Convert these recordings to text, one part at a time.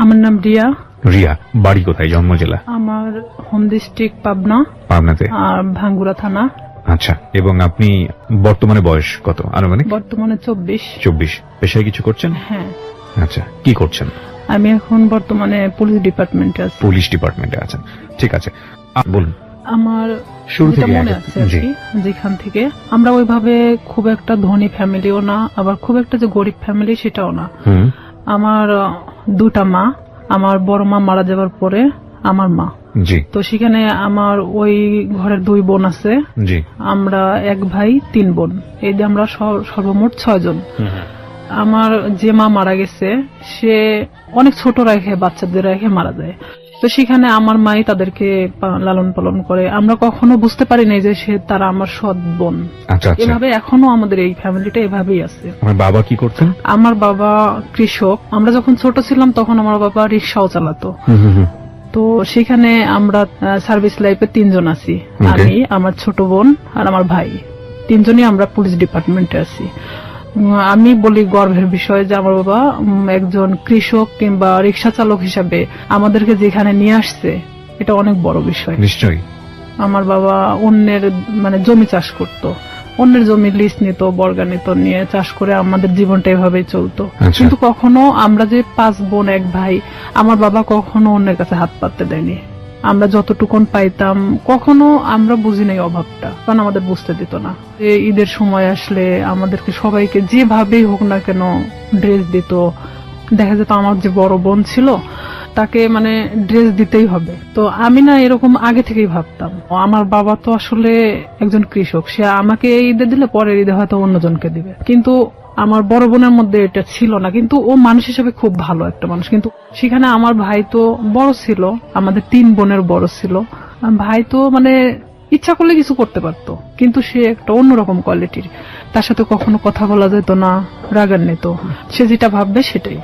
আমার নাম রিয়া। রিয়া, বাড়ি কোথায়, জন্ম জেলা? আমার হোম ডিস্ট্রিক্ট পাবনা। পাবনাতে। আর ভাঙ্গুড়া থানা। আচ্ছা, এবং আপনি বর্তমানে বয়স কত আনুমানিক? বর্তমানে 24। 24। পেশায় কিছু করছেন? হ্যাঁ। আচ্ছা, কি করছেন? আমি এখন বর্তমানে পুলিশ ডিপার্টমেন্টে আছি। পুলিশ ডিপার্টমেন্টে আছেন, ঠিক আছে, বলুন। আমার শুরু থেকে মনে আছে আর কি, যেখান থেকে আমরা ওইভাবে খুব একটা ধনী ফ্যামিলিও না, আবার খুব একটা যে গরিব ফ্যামিলি সেটাও না। আমার দুটা মা, আমার বড় মা মারা যাওয়ার পরে আমার মা। জি। তো সেখানে আমার ওই ঘরের 2 বোন আছে। জি। আমরা 1 ভাই 3 বোন, এই যে আমরা সর্বমোট 6 জন। আমার যে মা মারা গেছে সে অনেক ছোট রেখে, বাচ্চাদের রেখে মারা যায়। তো সেখানে আমার মাই তাদেরকে লালন পালন করে। আমরা কখনো বুঝতে পারি নাই যে তারা আমার সৎ বোন। এভাবে এখনো আমাদের এই ফ্যামিলিটা এভাবেই আছে। আমার বাবা কি করতেন? আমার বাবা কৃষক। আমরা যখন ছোট ছিলাম তখন আমার বাবা রিক্সাও চালাতো। তো সেখানে আমরা সার্ভিস লাইফে 3 জন আছি, আমি, আমার ছোট বোন আর আমার ভাই। 3 জনই আমরা পুলিশ ডিপার্টমেন্টে আছি। আমি বলি গর্বের বিষয় যে আমার বাবা একজন কৃষক কিংবা রিক্সা চালক হিসাবে আমাদেরকে যেখানে নিয়ে আসছে, এটা অনেক বড় বিষয়। নিশ্চয়ই। আমার বাবা অন্যের জমি চাষ করত, অন্যের জমি লিজ নিত, বর্গা নিত, নিয়ে চাষ করে আমাদের জীবনটা এভাবেই চলতো। কিন্তু কখনো আমরা যে 5 বোন 1 ভাই, আমার বাবা কখনো অন্যের কাছে হাত পাততে দেয়নি। আমরা যতটুকুন পাইতাম কখনো আমরা বুঝি নাই অভাবটা, কারণ আমাদের বুঝতে দিত না। ঈদের সময় আসলে আমাদেরকে সবাইকে যেভাবেই হোক না কেন ড্রেস দিত। দেখা যেত আমার যে বড় বোন ছিল তাকে ড্রেস দিতেই হবে। তো আমি না এরকম আগে থেকেই ভাবতাম, আমার বাবা তো আসলে একজন কৃষক, সে আমাকে ঈদে দিলে পরের ঈদে হয়তো অন্যজনকে দিবে। কিন্তু আমার বড় বোনের মধ্যে এটা ছিল না, কিন্তু ও মানুষ হিসেবে খুব ভালো একটা মানুষ। কিন্তু সেখানে আমার ভাই তো বড় ছিল, আমাদের 3 বোনের বড় ছিল। ভাই তো ইচ্ছা করলে কিছু করতে পারতো, কিন্তু সে একটা অন্যরকম কোয়ালিটির। তার সাথে কখনো কথা বলা যেত না, রাগান্বিত, সে যেটা ভাববে সেটাই।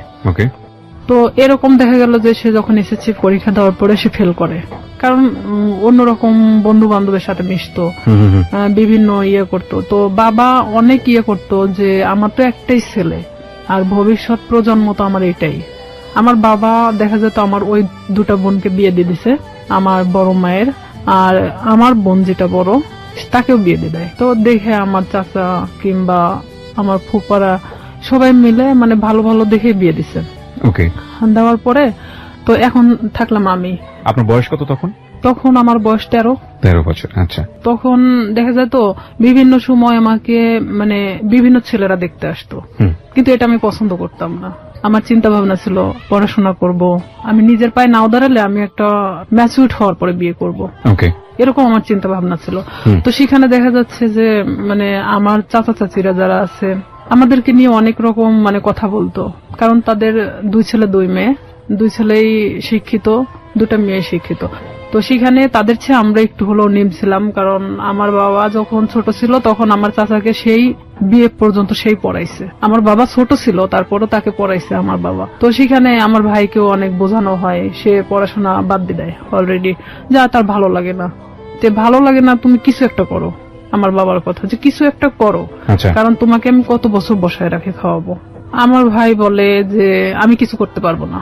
তো এরকম দেখা গেল যে সে যখন এসএসসি পরীক্ষা দেওয়ার পরে সে ফেল করে, কারণ অন্যরকম বন্ধু বান্ধবের সাথে মিশতো, বিভিন্ন করতো। তো বাবা অনেক করতো যে আমার তো একটাই ছেলে আর ভবিষ্যৎ প্রজন্ম তো আমার এটাই। আমার বাবা দেখা যেত আমার ওই 2টা বোনকে বিয়ে দিয়ে দিছে, আমার বড় মায়ের, আর আমার বোন যেটা বড় তাকেও বিয়ে দিয়ে দেয়। তো দেখে আমার চাচা কিংবা আমার ফুপারা সবাই মিলে ভালো ভালো দেখে বিয়ে দিছে। দেওয়ার পরে তো এখন থাকলাম আমি। আপনার বয়স কত তখন? তখন আমার বয়স 13 বছর। আচ্ছা। তখন দেখা যায় তো বিভিন্ন সময় আমাকে বিভিন্ন ছেলেরা দেখতে আসতো, কিন্তু এটা আমি পছন্দ করতাম না। আমার চিন্তা ভাবনা ছিল পড়াশোনা করব, আমি নিজের পায়ে নাও দাঁড়ালে আমি একটা ম্যাচিউরড হওয়ার পরে বিয়ে করব, এরকম আমার চিন্তা ভাবনা ছিল। তো সেখানে দেখা যাচ্ছে যে আমার চাচা চাচিরা যারা আছে আমাদেরকে নিয়ে অনেক রকম কথা বলতো, কারণ তাদের 2 ছেলে 2 মেয়ে, 2 ছেলেই শিক্ষিত, 2টা মেয়ে শিক্ষিত। তো সেখানে তাদের চেয়ে আমরা একটু হলেও নিম ছিলাম, কারণ আমার বাবা যখন ছোট ছিল তখন আমার চাচাকে সেই বিয়ে পর্যন্ত সেই পড়াইছে। আমার বাবা ছোট ছিল তারপরও তাকে পড়াইছে আমার বাবা। তো সেখানে আমার ভাইকেও অনেক বোঝানো হয়, সে পড়াশোনা বাদ দিয়ে দেয় অলরেডি, যা তার ভালো লাগে না। ভালো লাগে না, তুমি কিছু একটা করো। আমার বাবার কথা যে কিছু একটা করো, কারণ তোমাকে আমি কত বছর বসায় রাখে খাওয়াবো। আমার ভাই বলে যে আমি কিছু করতে পারবো না,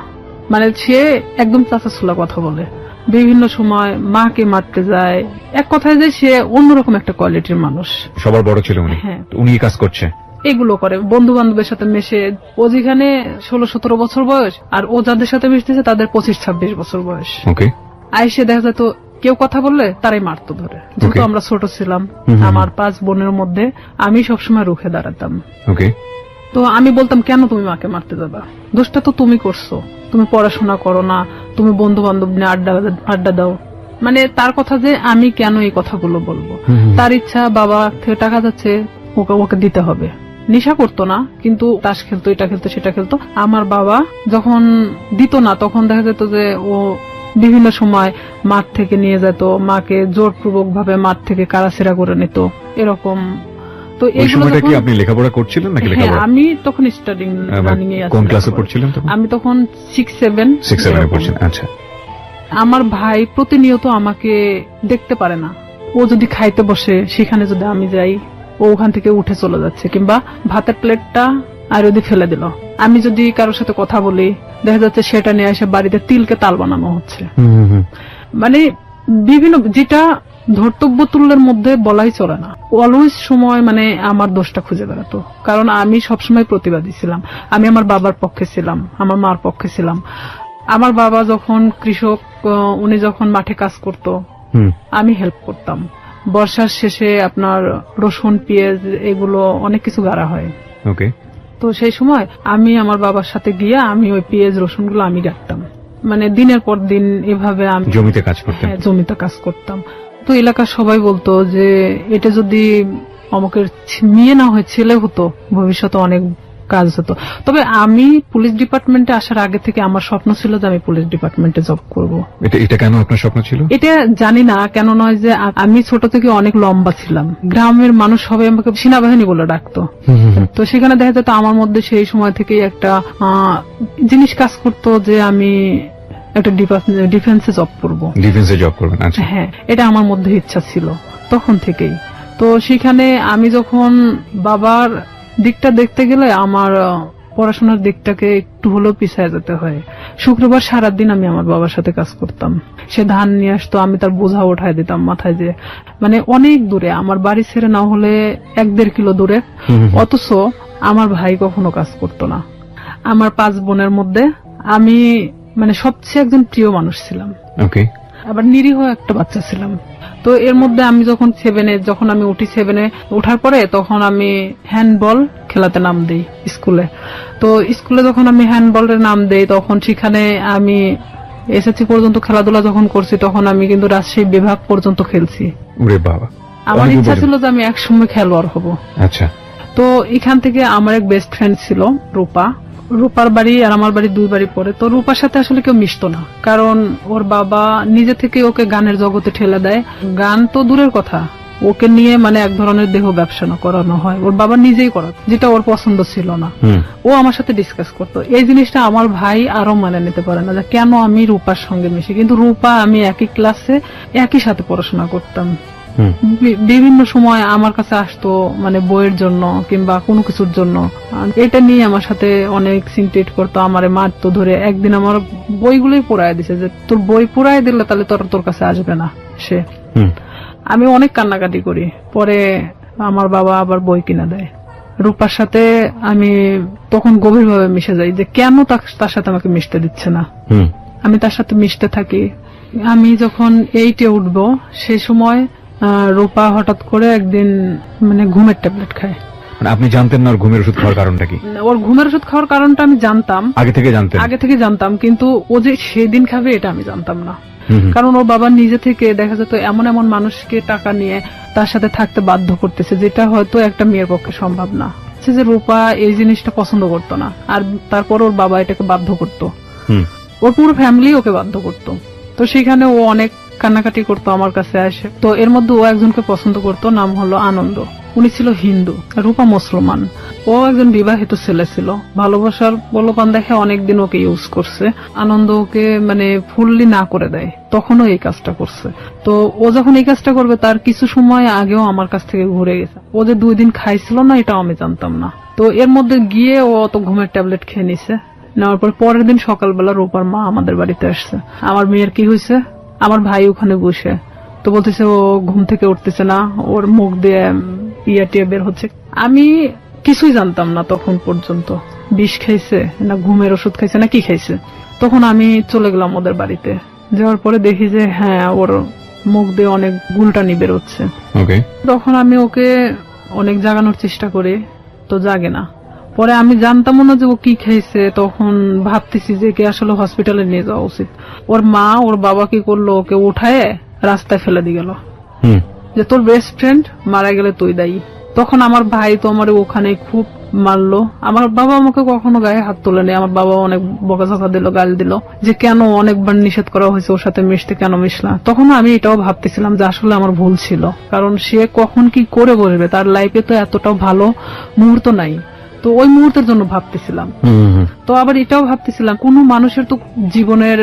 সে একদম চাচাছুলা কথা বলে, বিভিন্ন সময় মাকে মারতে যায়। এক কথায় যে সে অন্যরকম একটা কোয়ালিটির মানুষ। সবার বড় ছিল উনি। হ্যাঁ, উনি কাজ করছে, এগুলো করে, বন্ধু বান্ধবের সাথে মেশে। ও যেখানে 16-17 বছর বয়স, আর ও যাদের সাথে মিশতেছে তাদের 25-26 বছর বয়স। আইসে দেখা যায় তো কেউ কথা বললে তারাই মারতো ধরে। যেহেতু আমরা ছোট ছিলাম, আমার 5 বোনের মধ্যে আমি সবসময় রুখে দাঁড়াতাম। তো আমি বলতাম, কেন তুমি মাকে মারতে যাবা, দোষটা তো তুমি করছো, তুমি পড়াশোনা করো না, তুমি বন্ধু বান্ধব নিয়ে আড্ডা দাও। তার কথা যে আমি কেন এই কথাগুলো বলবো। তার ইচ্ছা, বাবা থেকে টাকা যাচ্ছে, ওকে দিতে হবে। নেশা করতো না, কিন্তু তাস খেলতো, এটা খেলতো, সেটা খেলতো। আমার বাবা যখন দিত না তখন দেখা যেত যে ও বিভিন্ন সময় মাঠ থেকে নিয়ে যেত, মাকে জোরপূর্বক ভাবে মাঠ থেকে কারাছেড়া করে নিত, এরকম। তো এই সময়টা কি আপনি লেখাপড়া করছিলেন নাকি? লেখাপড়া আমি তখন স্টাডিং রানিং এ আছি। কোন ক্লাসে পড়ছিলেন তখন? আমি তখন 6-7 এ পড়ছিলাম। আচ্ছা। আমার ভাই প্রতিনিয়ত আমাকে দেখতে পারে না। ও যদি খাইতে বসে সেখানে যদি আমি যাই, ও ওখান থেকে উঠে চলে যাচ্ছে, কিংবা ভাতের প্লেটটা আর যদি ফেলে দিল, আমি যদি কারোর সাথে কথা বলি, দেখা যাচ্ছে সেটা নিয়ে এসে বাড়িতে তিলকে তাল বানানো হচ্ছে। মানে বিভিন্ন, যেটা ধর্তব্য তুল্যের মধ্যে বলাই চলে না। অলওয়েজ সময় মানে আমার দোষটা খুঁজে বেড়াতো, কারণ আমি সবসময় প্রতিবাদী ছিলাম। আমি আমার বাবার পক্ষে ছিলাম, আমার মার পক্ষে ছিলাম। আমার বাবা যখন কৃষক, উনি যখন মাঠে কাজ করত, আমি হেল্প করতাম। বর্ষার শেষে আপনার রসুন, পেঁয়াজ এগুলো অনেক কিছু গাড়া হয়। ওকে। তো সেই সময় আমি আমার বাবার সাথে গিয়ে আমি ওই পেঁয়াজ রসুন গুলো আমি গাড়তাম। মানে দিনের পর দিন এভাবে আমি জমিতে কাজ করতাম। হ্যাঁ, জমিতে কাজ করতাম। তো এলাকার সবাই বলতো যে এটা যদি আমাকে মেয়ে না হয় ছেলে হতো, ভবিষ্যতে অনেক কাজ হতো। তবে আমি পুলিশ ডিপার্টমেন্টে আসার আগে থেকে আমার স্বপ্ন ছিল যে আমি পুলিশ ডিপার্টমেন্টে জব করব। এটা কেন আপনার স্বপ্ন ছিল? এটা জানি না কেন, নয় যে আমি ছোট থেকে অনেক লম্বা ছিলাম। গ্রামের মানুষ সবাই আমাকে সেনাবাহিনী বলে ডাকতো। তো সেখানে দেখা যেত আমার মধ্যে সেই সময় থেকেই একটা জিনিস কাজ করতো যে আমি একটা ডিফেন্সে জব করব। ডিফেন্সে জব করবেন? আচ্ছা। হ্যাঁ, এটা আমার মধ্যে ইচ্ছা ছিল তখন থেকেই। তো সেখানে আমি যখন বাবার দিকটা দেখতে গেলে আমার পড়াশোনার দিকটাকে একটু হলেও পিছিয়ে যেতে হয়। শুক্রবার সারাদিন আমি আমার বাবার সাথে কাজ করতাম। সে ধান নিয়ে আসতো, আমি তার বোঝা উঠায় দিতাম মাথায়, যে মানে অনেক দূরে, আমার বাড়ি ছেড়ে না হলে 1-1.5 কিলো দূরে। অথচ আমার ভাই কখনো কাজ করতো না। আমার 5 বোনের মধ্যে আমি মানে সবচেয়ে একজন প্রিয় মানুষ ছিলাম। ওকে। আবার নিরীহ একটা বাচ্চা ছিলাম। তো এর মধ্যে আমি যখন 7-এ, যখন আমি উঠি 7-এ ওঠার পরে, তখন আমি হ্যান্ডবল খেলাতে নাম দেই স্কুলে। তো স্কুলে যখন আমি হ্যান্ডবলের নাম দেই, তখন সেখানে আমি এসএসসি পর্যন্ত খেলাধুলা যখন করছি, তখন আমি কিন্তু রাজশাহী বিভাগ পর্যন্ত খেলছি। ওরে বাবা! আমার ইচ্ছা ছিল যে আমি একসময় খেলোয়াড় হব। আচ্ছা। তো এখান থেকে আমার এক বেস্ট ফ্রেন্ড ছিল রূপা। রূপার বাড়ি আর আমার বাড়ি 2 বাড়ি পরে। তো রূপার সাথে আসলে কেউ মিশতো না, কারণ ওর বাবা নিজে থেকে ওকে গানের জগতে ঠেলে দেয়। গান তো দূরের কথা, ওকে নিয়ে মানে এক ধরনের দেহ ব্যবসা করানো হয়, ওর বাবা নিজেই করা, যেটা ওর পছন্দ ছিল না। ও আমার সাথে ডিসকাস করতো। এই জিনিসটা আমার ভাই আরো মানে নিতে পারে না, যে কেন আমি রূপার সঙ্গে মিশি। কিন্তু রূপা আমি একই ক্লাসে একই সাথে পড়াশোনা করতাম। বিভিন্ন সময় আমার কাছে আসতো, মানে বইয়ের জন্য কিংবা কোনো কিছুর জন্য। এটা নিয়ে আমার সাথে অনেক সিনটেট করতো, আমারে মারতো ধরে। একদিন আমার বইগুলোই পোড়ায় দিছে, যে তোর বই পোড়ায় দিলে তাহলে তোর কাছে আসবে না সে। আমি অনেক কান্নাকাটি করি। পরে আমার বাবা আবার বই কিনে দেয়। রূপার সাথে আমি তখন গভীরভাবে মিশে যাই, যে কেন তার সাথে আমাকে মিশতে দিচ্ছে না। আমি তার সাথে মিশতে থাকি। আমি যখন 8-এ উঠবো, সেই সময় রূপা হঠাৎ করে একদিন মানে ঘুমের ট্যাবলেট খায়। মানে আপনি জানতেন না ওর ঘুমের ওষুধ খাওয়ার কারণটা কি? ওর ঘুমের ওষুধ খাওয়ার কারণটা আমি জানতাম, আগে থেকে জানতাম, কিন্তু ও যে সেদিন খাবে এটা আমি জানতাম না। কারণ ওর বাবা নিজে থেকে দেখা যেত এমন এমন মানুষকে টাকা নিয়ে তার সাথে থাকতে বাধ্য করতেছে, যেটা হয়তো একটা মেয়ের পক্ষে সম্ভব না। যে রূপা এই জিনিসটা পছন্দ করতো না, আর তারপর ওর বাবা এটাকে বাধ্য করতো। ওর পুরো ফ্যামিলি ওকে বাধ্য করতো। তো সেখানে ও অনেক কান্নাকাটি করতো আমার কাছে আসে। তো এর মধ্যে ও একজনকে পছন্দ করতো, নাম হলো আনন্দ। উনি ছিল হিন্দু, রূপা মুসলমান। ও একজন বিবাহিত ছেলে ছিল। ভালোবাসার প্রলোভন দেখে অনেকদিন ওকে ইউজ করছে। আনন্দ ওকে মানে ফুললি না করে দেয়, তখনও এই কাজটা করছে। তো ও যখন এই কাজটা করবে, তার কিছু সময় আগেও আমার কাছ থেকে ঘুরে গেছে। ও যে 2 দিন খাইছিল না, এটাও আমি জানতাম না। তো এর মধ্যে গিয়ে ও অত ঘুমের ট্যাবলেট খেয়ে নিছে। নেওয়ার পর পরের দিন সকালবেলা রূপার মা আমাদের বাড়িতে আসছে। আমার মেয়ের কি হয়েছে, আমার ভাই ওখানে বসে। তো বলতেছে ও ঘুম থেকে উঠতেছে না, ওর মুখ দিয়ে টিয়া বের হচ্ছে। আমি কিছুই জানতাম না তখন পর্যন্ত, বিষ খাইছে না ঘুমের ওষুধ খাইছে না কি খাইছে। তখন আমি চলে গেলাম ওদের বাড়িতে। যাওয়ার পরে দেখি যে হ্যাঁ, ওর মুখ দিয়ে অনেক গুলটানি বের হচ্ছে। তখন আমি ওকে অনেক জাগানোর চেষ্টা করি, তো জাগে না। পরে আমি জানতাম না যে ও কি খাইছে। তখন ভাবতেছি যে কে আসলে হসপিটালে নিয়ে যাওয়া উচিত। ওর মা ওর বাবা কি করলো, ওকে উঠায় রাস্তায় ফেলে দিয়ে গেল, যে তোর বেস্ট ফ্রেন্ড মারা গেলে তুই দায়ী। তখন আমার ভাই তো আমার ওখানে খুব মারলো। আমার বাবা আমাকে কখনো গায়ে হাত তোলেনি। আমার বাবা অনেক বকাঝকা দিল, গাল দিল, যে কেন অনেকবার নিষেধ করা হয়েছে ওর সাথে মিশতে, কেন মিশলা। তখন আমি এটাও ভাবতেছিলাম যে আসলে আমার ভুল ছিল, কারণ সে কখন কি করে বসবে, তার লাইফে তো এতটাও ভালো মুহূর্ত নাই। তো ওই মুহূর্তের জন্য ভাবতেছিলাম। তো আবার এটাও ভাবতেছিলাম কোন মানুষের তো জীবনের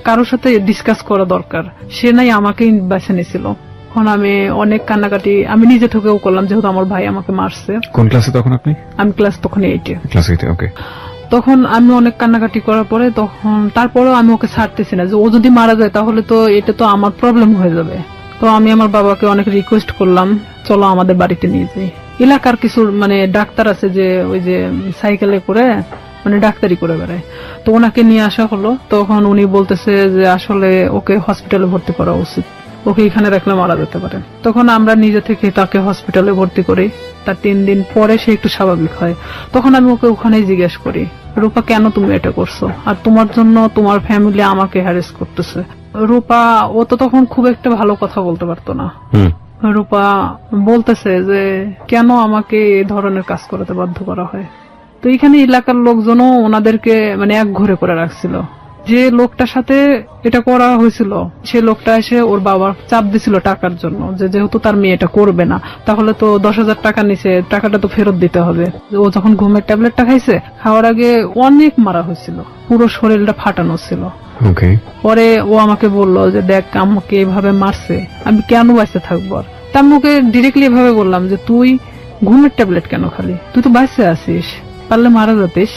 কারোর সাথে ডিসকাস করা দরকার, সে নাই আমাকেই বেছে নিয়েছিল। এখন আমি অনেক কান্নাকাটি আমি নিজে থেকেও করলাম, যেহেতু আমার ভাই আমাকে মারছে। কোন ক্লাসে তখন আপনি? আমি ক্লাস তখন 8-এ। ক্লাস 8-এ, ওকে। তখন আমি অনেক কান্নাকাটি করার পরে তখন তারপরেও আমি ওকে ছাড়তেছি না, যে ও যদি মারা যায় তাহলে তো এটা তো আমার প্রবলেম হয়ে যাবে। তো আমি আমার বাবাকে অনেক রিকোয়েস্ট করলাম, চলো আমাদের বাড়িতে নিয়ে যাই। এলাকার কিছু মানে ডাক্তার আছে যে ওই যে সাইকেলে করে মানে ডাক্তারি করে বেড়ায়, তো ওনাকে নিয়ে আসা হলো। তখন উনি বলতেছে যে আসলে ওকে হসপিটালে ভর্তি করা উচিত, ওকে এখানে রাখলে মারা যেতে পারে। তখন আমরা নিজে থেকে তাকে হসপিটালে ভর্তি করি। তার 3 দিন পরে সে একটু স্বাভাবিক হয়। তখন আমি ওকে ওখানেই জিজ্ঞেস করি, রূপা কেন তুমি এটা করছো, আর তোমার জন্য তোমার ফ্যামিলি আমাকে হ্যারেস করতেছে। রূপা ও তো তখন খুব একটা ভালো কথা বলতে পারতো না। রূপা বলতেছে যে কেন আমাকে এই ধরনের কাজ করতে বাধ্য করা হয়। তো এখানে এলাকার লোকজনও ওনাদেরকে মানে এক ঘরে করে রাখছিল। যে লোকটার সাথে এটা করা হয়েছিল সে লোকটা এসে ওর বাবার চাপ দিছিল টাকার জন্য, যে যেহেতু তার মেয়ে এটা করবে না তাহলে তো 10,000 টাকা নিছে, টাকাটা তো ফেরত দিতে হবে। ও যখন ঘুমের ট্যাবলেটটা খাইছে, খাওয়ার আগে অনেক মারা হয়েছিল, পুরো শরীরটা ফাটানো ছিল। পরে ও আমাকে বললো যে দেখ আমাকে এভাবে মারছে, আমি কেন বাইসে থাকবো। আর তা আমি ওকে ডিরেক্টলি এভাবে বললাম যে তুই ঘুমের ট্যাবলেট কেন খালি, তুই তো বাইসে আছিস, পারলে মারা যাতিস।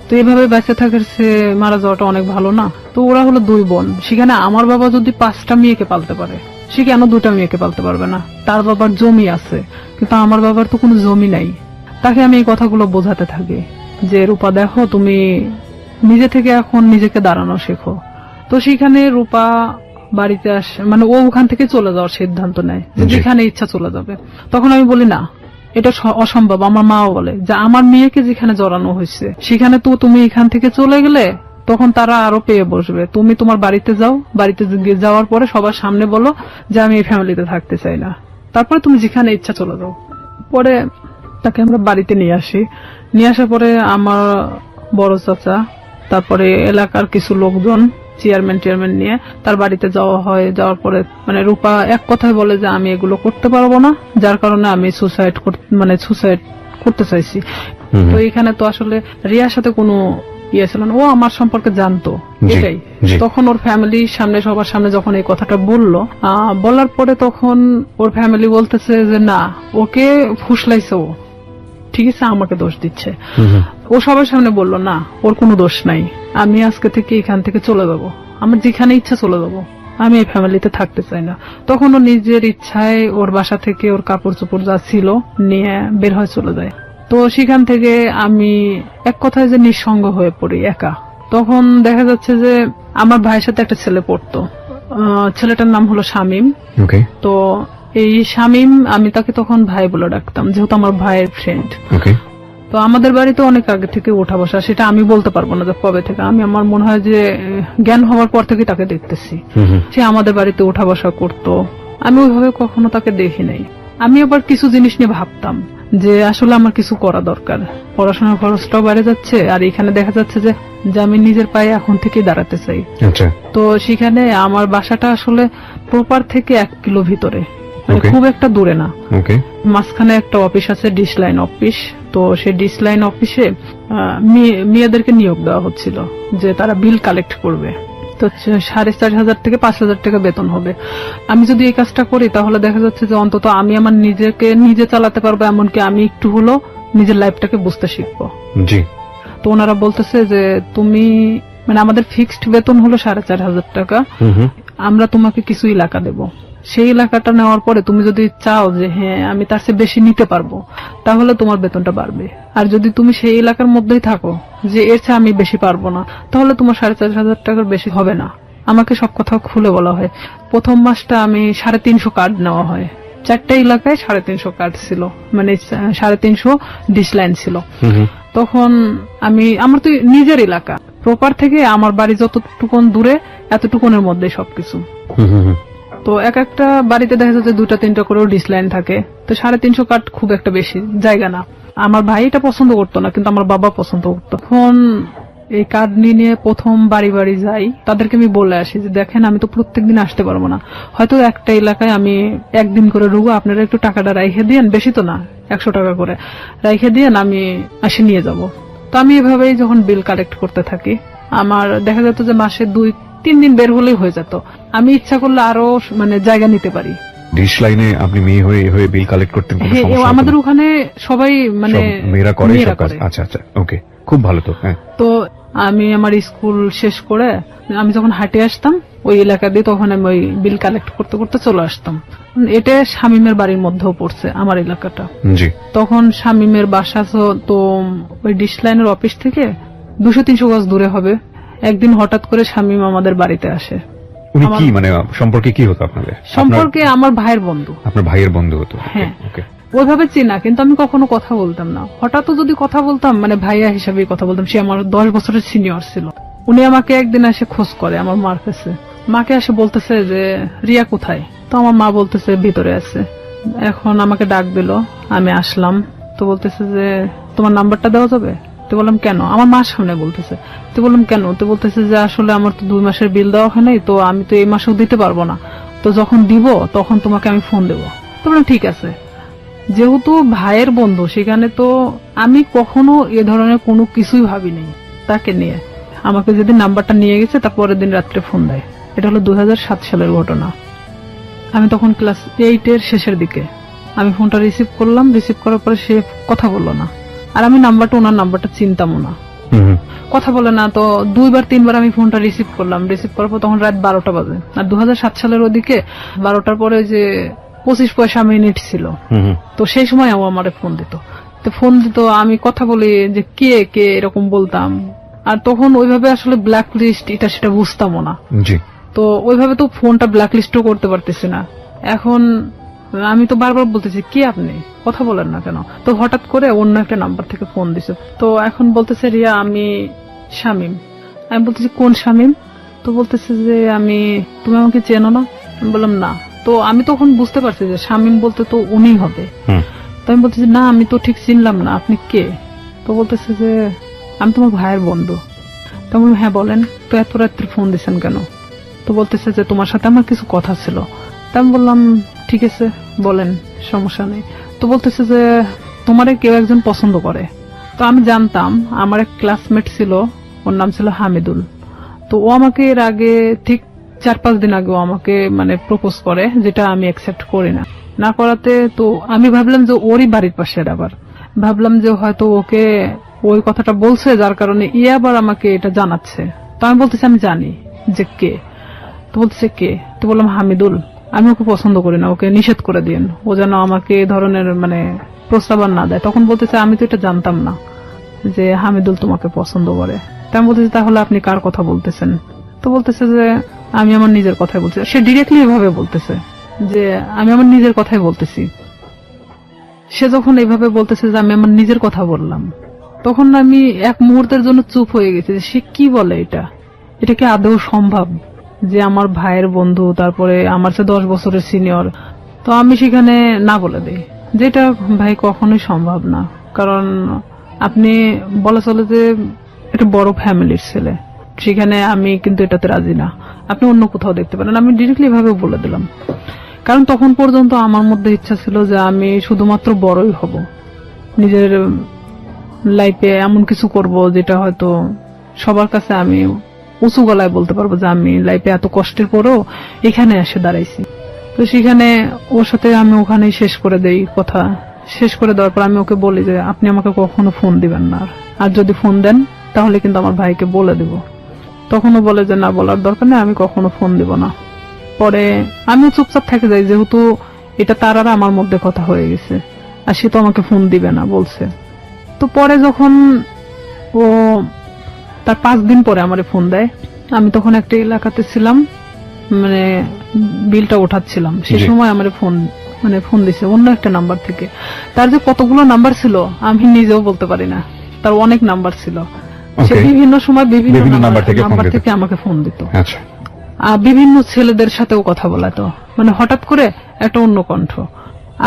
তো এভাবে বেঁচে থাকার সে মারা যাওয়াটা অনেক ভালো না। তো ওরা হলো 2 বোন, সেখানে আমার বাবা যদি 5টা মেয়েকে পালতে পারে, সে কেন 2টা মেয়েকে পালতে পারবে না। তার বাবার জমি আছে, কিন্তু আমার বাবার তো কোনো জমি নাই। তাকে আমি এই কথাগুলো বোঝাতে থাকি যে রূপা দেখো তুমি নিজে থেকে এখন নিজেকে দাঁড়ানো শেখো। তো সেখানে রূপা বাড়িতে আসে, মানে ও ওখান থেকে চলে যাওয়ার সিদ্ধান্ত নেয়, যেখানে ইচ্ছা চলে যাবে। তখন আমি বলি না, এটা অসম্ভব। আমার মাও বলে যে আমার মেয়েকে যেখানে জড়ানো হয়েছে সেখানে তো তুমি এখান থেকে চলে গেলে তখন তারা আরো পেয়ে বসবে। তুমি তোমার বাড়িতে যাও, বাড়িতে যাওয়ার পরে সবার সামনে বলো যে আমি এই ফ্যামিলিতে থাকতে চাই না, তারপরে তুমি যেখানে ইচ্ছা চলে যাও। পরে তাকে আমরা বাড়িতে নিয়ে আসি। নিয়ে আসার পরে আমার বড় চাচা, তারপরে এলাকার কিছু লোকজন, চেয়ারম্যান নিয়ে তার বাড়িতে যাওয়া হয়। যাওয়ার পরে মানে রূপা এক কথায় বলে যে আমি এগুলো করতে পারবো না, যার কারণে আমি সুসাইড করতে চাইছি। তো এখানে তো আসলে রিয়ার সাথে কোনো ইয়ে ছিল না, ও আমার সম্পর্কে জানতো এটাই। তখন ওর ফ্যামিলির সামনে, সবার সামনে যখন এই কথাটা বলার পরে তখন ওর ফ্যামিলি বলতেছে যে না, ওকে ফুসলাইছে, ও ঠিক আছে আমাকে দোষ দিচ্ছে। ও সবার সামনে বললো না ওর কোনো দোষ নাই, আমি আজকে থেকে এখান থেকে চলে যাবো, আমার যেখানে ইচ্ছা চলে যাবো, আমি এই ফ্যামিলিতে থাকতে চাই না। তখন ও নিজের ইচ্ছায় ওর বাসা থেকে ওর কাপড় চোপড় যা ছিল নিয়ে বের হয়ে চলে যায়। তো সেখান থেকে আমি এক কথায় যে নিঃসঙ্গ হয়ে পড়ি, একা। তখন দেখা যাচ্ছে যে আমার ভাইয়ের সাথে একটা ছেলে পড়তো, ছেলেটার নাম হলো শামীম। তো এই শামীম, আমি তাকে তখন ভাই বলে ডাকতাম যেহেতু আমার ভাইয়ের ফ্রেন্ড। তো আমাদের বাড়িতে অনেক আগে থেকে ওঠা বসা, সেটা আমি বলতে পারবো না যে কবে থেকে। আমি আমার মনে হয় যে জ্ঞান হওয়ার পর থেকে তাকে দেখতেছি। সে আমাদের বাড়িতে ওঠা বসা করতো, আমি ওইভাবে কখনো তাকে দেখি নাই। আমি আবার কিছু জিনিস নিয়ে ভাবতাম যে আসলে আমার কিছু করা দরকার, পড়াশোনার খরচটাও বেড়ে যাচ্ছে, আর এখানে দেখা যাচ্ছে যে আমি নিজের পায়ে এখন থেকে দাঁড়াতে চাই। তো সেখানে আমার বাসাটা আসলে প্রপার থেকে 1 কিলো ভিতরে, খুব একটা দূরে না। মাঝখানে একটা অফিস আছে, ডিশ লাইন অফিস। তো সেই ডিশ লাইন অফিসে মেয়েদেরকে নিয়োগ দেওয়া হচ্ছিল যে তারা বিল কালেক্ট করবে। তো 4,500 থেকে 5,000 টাকা বেতন হবে। আমি যদি এই কাজটা করি তাহলে দেখা যাচ্ছে যে অন্তত আমি আমার নিজেকে নিজে চালাতে পারবো, এমনকি আমি একটু হলো নিজের লাইফটাকে বুঝতে শিখবো। তো ওনারা বলতেছে যে তুমি মানে আমাদের ফিক্সড বেতন হলো 4,500 টাকা, আমরা তোমাকে কিছু এলাকা দেবো। সেই এলাকাটা নেওয়ার পরে তুমি যদি চাও যে হ্যাঁ আমি তার চেয়ে বেশি নিতে পারবো, তাহলে তোমার বেতনটা বাড়বে। আর যদি তুমি সেই এলাকার মধ্যেই থাকো যে এর চেয়ে আমি বেশি পারবো না, তাহলে তোমার 4,500 টাকার বেশি হবে না। আমাকে সব কথা খুলে বলা হয়। প্রথম মাসটা আমি 350 কার্ড নেওয়া হয়। 4টা এলাকায় 350 কার্ড ছিল, মানে 350 ডিশ লাইন ছিল। তখন আমার তো নিজের এলাকা, প্রপার থেকে আমার বাড়ি যতটুকুন দূরে এতটুকুনের মধ্যে সবকিছু। তো এক একটা বাড়িতে দেখা যাচ্ছে 2টা-3টা করেও ডিশ লাইন থাকে। তো 350 কাঠ খুব একটা বেশি জায়গা না। আমার ভাই এটা পছন্দ করতো না, কিন্তু আমার বাবা পছন্দ করতো। তখন এই কার্ড নিয়ে প্রথম বাড়ি বাড়ি যাই, তাদেরকে আমি বলে আসি যে দেখেন আমি তো প্রত্যেকদিন আসতে পারবো না, হয়তো একটা এলাকায় আমি একদিন করে রুগো, আপনারা একটু টাকাটা রাইখে দিয়েন, বেশি তো না 100 টাকা করে রাইখে দিয়েন, আমি আসে নিয়ে যাব। তো আমি এভাবেই যখন বিল কালেক্ট করতে থাকি, আমার দেখা যেত যে মাসে 2-3 দিন বের হলেই হয়ে যেত। আমি ইচ্ছা করলে আরো মানে জায়গা নিতে পারি। ডিশ লাইনে আপনি মেয়ে হয়ে হয়ে বিল কালেক্ট করতেন, কোনো হ্যাঁ, সমস্যা হতো আমাদের না? ওখানে সবাই মানে সব মেয়েরা করে মেয়েরা সব কাজ? করে। আচ্ছা আচ্ছা, ওকে, খুব ভালো তো। হ্যাঁ, তো আমি আমার স্কুল শেষ করে আমি যখন হাঁটে আসতাম ওই এলাকা দিয়ে, তখন আমি ওই বিল কালেক্ট করতে করতে চলে আসতাম। এটা শামীমের বাড়ির মধ্যেও পড়ছে আমার এলাকাটা। জি। তখন শামীমের বাসা তো ওই ডিশ লাইনের অফিস থেকে 200-300 গজ দূরে হবে। একদিন হঠাৎ করে শামীম আমাদের বাড়িতে আসে। উনি কি মানে সম্পর্কে কি হতো আপনাদের? সম্পর্কে আমার ভাইয়ের বন্ধু। আপনার ভাইয়ের বন্ধু হতো? হ্যাঁ। ওকে। ওইভাবে চিনা, কিন্তু আমি কখনো কথা বলতাম না। হঠাৎ যদি কথা বলতাম মানে ভাইয়া হিসাবে কথা বলতাম। সে আমার 10 বছরের সিনিয়র ছিল। উনি আমাকে একদিন এসে খোঁজ করে আমার মার কাছে। মাকে এসে বলতেছে যে রিয়া কোথায়? তো আমার মা বলতেছে ভিতরে আছে। এখন আমাকে ডাক দিল, আমি আসলাম। তো বলতেছে যে তোমার নাম্বারটা দেওয়া যাবে? তো বললাম কেন? আমার মার সামনে বলতেছে। তো বললাম কেন? তো বলতেছে যে আসলে আমার তো 2 মাসের বিল দেওয়া হয় নাই, তো আমি তো এই মাসেও দিতে পারবো না, তো যখন দিব তখন তোমাকে আমি ফোন দেবো। তো বললাম ঠিক আছে। যেহেতু ভাইয়ের বন্ধু, সেখানে তো আমি কখনো এ ধরনের কোনো কিছুই ভাবিনি তাকে নিয়ে। আমাকে যেদিন নাম্বারটা নিয়ে গেছে তার পরের দিন রাত্রে ফোন দেয়। এটা হলো 2007 সালের ঘটনা। আমি তখন ক্লাস 8-এর শেষের দিকে। আমি ফোনটা রিসিভ করলাম। রিসিভ করার পরে সে কথা বললো না, আর আমি ওনার নাম্বারটা চিনতামও না। কথা বলে না। তো 2-3 বার আমি ফোনটা রিসিভ করলাম। রিসিভ করার পর তখন রাত 12টা বাজে। আর 2007 সালের ওদিকে 12টার পরে যে 25 পয়সা মিনিট ছিল, তো সেই সময় ও আমারে ফোন দিত। তো ফোন দিত, আমি কথা বলি যে কে কে এরকম বলতাম। আর তখন ওইভাবে আসলে ব্ল্যাক লিস্ট এটা সেটা বুঝতামও না। জি। তো ওইভাবে তো ফোনটা ব্ল্যাক লিস্টও করতে পারতেছি না। এখন আমি তো বারবার বলতেছি কি আপনি কথা বলেন না কেন? তো হঠাৎ করে অন্য একটা নাম্বার থেকে ফোন দিছে। তো এখন বলতেছে রিয়া আমি শামীম। আমি বলতেছি কোন শামীম? তো বলতেছে যে তুমি আমাকে চেনো না? আমি বললাম না। তো আমি তখন বুঝতে পারছি যে শামীম বলতে তো উনি হবে। তো আমি বলতেছি না, আমি তো ঠিক চিনলাম না, আপনি কে? তো বলতেছে যে আমি তোমার ভাইয়ের বন্ধু। তো আমি বললাম হ্যাঁ বলেন। তো এত রাত্রে ফোন দিচ্ছেন কেন? তো বলতেছে যে তোমার সাথে আমার কিছু কথা ছিল। তা আমি বললাম ঠিক আছে বলেন, সমস্যা নেই। তো বলতেছে যে তোমারে কেউ একজন পছন্দ করে। তো আমি জানতাম, আমার এক ক্লাসমেট ছিল, ওর নাম ছিল হামিদুল। তো ও আমাকে এর আগে ঠিক 4-5 দিন আগে ও আমাকে মানে প্রপোজ করে, যেটা আমি অ্যাকসেপ্ট করি না। না করাতে তো আমি ভাবলাম যে ওরই বাড়ির পাশের, আবার ভাবলাম যে হয়তো ওকে ওই কথাটা বলছে, যার কারণে আবার আমাকে এটা জানাচ্ছে। তো আমি বলতেছি আমি জানি যে কে। তো বলতেছে কে? তো বললাম হামিদুল। আমি ওকে পছন্দ করি না, ওকে নিষেধ করে দিন, ও যেন আমাকে এই ধরনের মানে প্রস্তাব না দেয়। তখন বলতেছে আমি তো এটা জানতাম না যে হামিদুল তোমাকে পছন্দ করে। তা আমি বলতেছি তাহলে আপনি কার কথা বলতেছেন? তো বলতেছে যে আমি আমার নিজের কথাই বলছি। সে ডিরেক্টলি এভাবে বলতেছে যে আমি আমার নিজের কথাই বলতেছি। সে যখন এইভাবে বলতেছে যে আমি আমার নিজের কথা বললাম, তখন আমি এক মুহূর্তের জন্য চুপ হয়ে গেছি যে সে কি বলে, এটা কি আদৌ সম্ভব যে আমার ভাইয়ের বন্ধু, তারপরে আমার চেয়ে 10 বছরের সিনিয়র? তো আমি সেখানে না বলে দিই যেটা ভাই কখনোই সম্ভব না। কারণ আপনি বলা চলে যে এটা বড় ফ্যামিলির ছেলে, সেখানে আমি কিন্তু এটাতে রাজি না, আপনি অন্য কোথাও দেখতে পারেন। আমি ডিরেক্টলি ভাবে বলে দিলাম। কারণ তখন পর্যন্ত আমার মধ্যে ইচ্ছা ছিল যে আমি শুধুমাত্র বড়ই হব, নিজের লাইফে এমন কিছু করব যেটা হয়তো সবার কাছে আমি উঁচু গলায় বলতে পারবো যে আমি লাইফে এত কষ্টের পরেও এখানে এসে দাঁড়াইছি। তো সেখানে ওর সাথে আমি ওখানেই শেষ করে দেই কথা। শেষ করে দেওয়ার পর আমি ওকে বলি যে আপনি আমাকে কখনো ফোন দিবেন না, আর যদি ফোন দেন তাহলে কিন্তু আমার ভাইকে বলে দেব। তখনও বলে যে না, বলার দরকার নেই, আমি কখনো ফোন দিব না। পরে আমি চুপচাপ থেকে যাই, যেহেতু এটা তার আর আমার মধ্যে কথা হয়ে গেছে, আর সে তো আমাকে ফোন দিবে না বলছে। তো পরে যখন ও তার 5 দিন পরে আমারে ফোন দেয়, আমি তখন একটা এলাকাতে ছিলাম, মানে বিলটা ওঠাচ্ছিলাম, সেই সময় আমারে ফোন দিছে অন্য একটা নাম্বার থেকে। তার যে কতগুলো নাম্বার ছিল আমি নিজেও বলতে পারি না, তার অনেক নাম্বার ছিল। সে বিভিন্ন সময় বিভিন্ন নাম্বার থেকে আমাকে ফোন দিত। বিভিন্ন ছেলেদের সাথেও কথা বলাতো, মানে হঠাৎ করে একটা অন্য কণ্ঠ।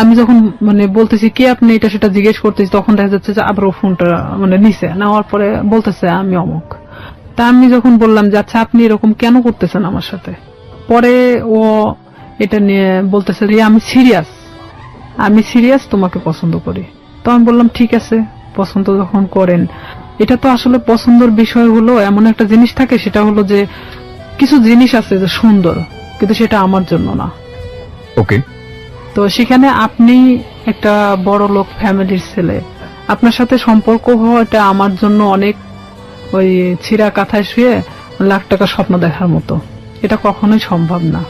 আমি যখন মানে বলতেছি কে আপনি, এটা সেটা জিজ্ঞেস করতেছি, তখন দেখা যাচ্ছে যে আবার ও ফোনটা মানে নিছে, নেওয়ার পরে বলতেছে আমি অমুক। তা আমি যখন বললাম যে আচ্ছা আপনি এরকম কেন করতেছেন আমার সাথে, পরে ও এটা নিয়ে বলতেছে রিয়া আমি সিরিয়াস, তোমাকে পছন্দ করি। তো আমি বললাম ঠিক আছে, পছন্দ যখন করেন, এটা তো আসলে পছন্দের বিষয় হলো এমন একটা জিনিস থাকে, সেটা হলো যে কিছু জিনিস আছে যে সুন্দর, কিন্তু সেটা আমার জন্য না। ওকে, তো সেখানে আপনি একটা বড় লোক ফ্যামিলির ছেলে, আপনার সাথে সম্পর্ক হওয়াটা আমার জন্য অনেক ওই ছিঁড়া কাঁথায় শুয়ে লাখ টাকা স্বপ্ন দেখার মতো, এটা কখনোই সম্ভব না।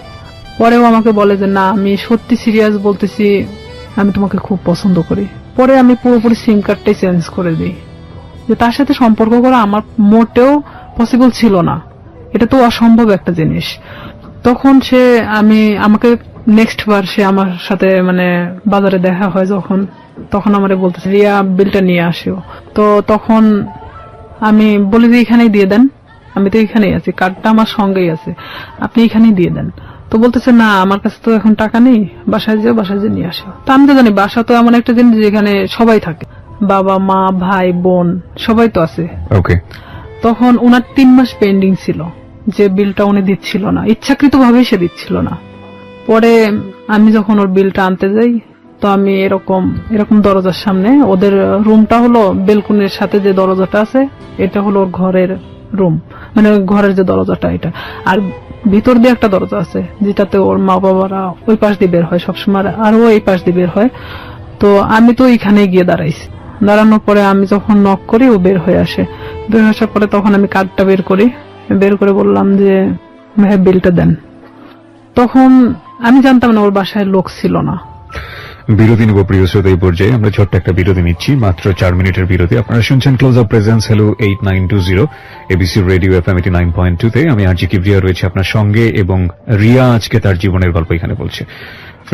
পরেও আমাকে বলে যে না, আমি সত্যি সিরিয়াস বলতেছি, আমি তোমাকে খুব পছন্দ করি। পরে আমি পুরোপুরি সিম কার্ডটাই চেঞ্জ করে দিই, যে তার সাথে সম্পর্ক করা আমার মোটেও পসিবল ছিল না, এটা তো অসম্ভব একটা জিনিস। তখন সে আমাকে নেক্সট বার সে আমার সাথে মানে বাজারে দেখা হয় যখন, তখন আমারে বলতেছে রিয়া বিলটা নিয়ে আসিও। তো তখন আমি বলি যে এখানেই দিয়ে দেন, আমি তো এখানেই আছি, কার্ডটা আমার সঙ্গেই আছে, আপনি এখানেই দিয়ে দেন। তো বলতেছে না, আমার কাছে তো এখন টাকা নেই, বাসায় যেয়ে নিয়ে আসো। তো আমি তো জানি বাসা তো এমন একটা জিনিস যেখানে সবাই থাকে, বাবা মা ভাই বোন সবাই তো আছে। ওকে। তখন ওনার 3 মাস পেন্ডিং ছিল, যে বিলটা উনি দিচ্ছিল না, ইচ্ছাকৃত ভাবেই সে দিচ্ছিল না। পরে আমি যখন ওর বিলটা আনতে যাই, তো আমি এরকম দরজার সামনে, ওদের রুমটা হলো বেলকুনির সাথে যে দরজাটা আছে, এটা হলো ওর ঘরের রুম, মানে ঘরের যে দরজাটা এটা, আর ভিতর দিয়ে একটা দরজা আছে যেটাতে ওর মা বাবারা ওই পাশ দিয়ে বের হয় সবসময়, আর ও এই পাশ দিয়ে বের হয়। তো আমি তো এখানে গিয়ে দাঁড়াইছি, দাঁড়ানোর পরে আমি যখন নক করি ও বের হয়ে আসে। বের হয়ে আসার পরে তখন আমি কার্ডটা বের করে বললাম যে ভাই বিলটা দেন। তখন আমি জানতাম না ওর বাসায় লোক ছিল না। বিরতি নেব প্রিয় শ্রোতা। এই পর্যায়ে আমরা ছোট্ট একটা বিরতি নিচ্ছি, মাত্র 4 মিনিটের বিরতি। আপনারা শুনছেন close up presence hello 8920 ABC radio FM 89.2 তে। আমি আরজি কিবরিয়া রয়েছে আপনার সঙ্গে, এবং রিয়া আজকে তার জীবনের গল্প এখানে বলছে।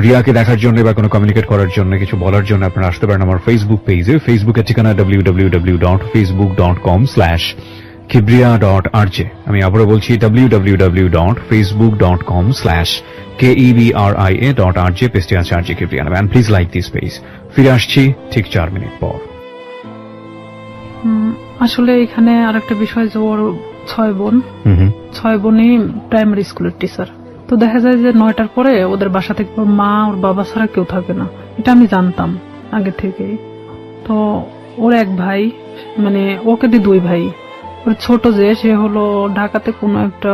রিয়াকে দেখার জন্য বা কোনো কমিউনিকেট করার জন্য, কিছু বলার জন্য আপনারা আসতে পারেন আমার ফেসবুক পেজে। ফেসবুকের ঠিকানা www.facebook.com/kibria.rj। আমি আবারও বলছি www.facebook.com/KEBRIA.RJ। পেজটি আছে আরজে কিবরিয়া নামে। And please like this page. ফিরে আসছি ঠিক 4 মিনিট পর। আসলে এখানে আরেকটা বিষয় যে ওর 6 বোন, 6 বোনই প্রাইমারি স্কুলের টিচার। তো দেখা যায় যে 9টার পরে ওদের বাসা থেকে ওর মা ওর বাবা ছাড়া কেউ থাকে না, এটা আমি জানতাম আগে থেকেই। তো ওর এক ভাই, মানে ওকে দিয়ে 2 ভাই, ওর ছোট যে সে হলো ঢাকাতে কোনো একটা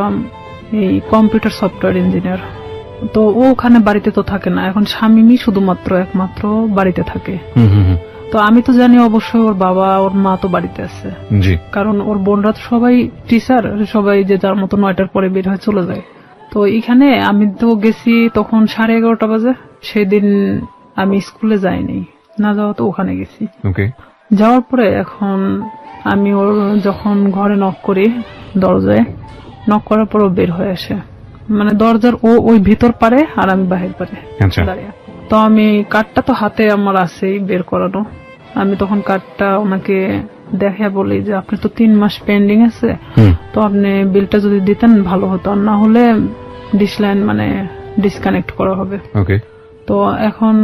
এই কম্পিউটার সফটওয়্যার ইঞ্জিনিয়ার। তো ও ওখানে বাড়িতে তো থাকে না, এখন স্বামী শুধুমাত্র একমাত্র বাড়িতে থাকে। তো আমি তো জানি অবশ্যই ওর বাবা ওর মা তো বাড়িতে আছে, কারণ ওর বোনরা তো সবাই টিচার, সবাই যে যার মতো 9টার পরে বের হয়ে চলে যায়। তো এখানে আমি তো গেছি তখন 11:30 বাজে, সেদিন আমি স্কুলে যাইনি, না যাওয়া তো ওখানে গেছি। যাওয়ার পরে এখন আমি ওর যখন ঘরে নক করি, দরজায় নক করার পর ও বের হয়ে আসে, মানে দরজার ওই ভিতর পারে আর আমি বাহির পারে দাঁড়িয়ে। তো আমি কার্ডটা তো হাতে আমার আছেই বের করানো, আমি তখন কার্ডটা ওনাকে দেখে বলি যে আপনি তো 3 মাস পেন্ডিং আছে, তো আপনি বিলটা যদি দিতেন ভালো হতো, না হলে ডিশ লাইন মানে ডিসকানেক্ট করা হবে। তো এখন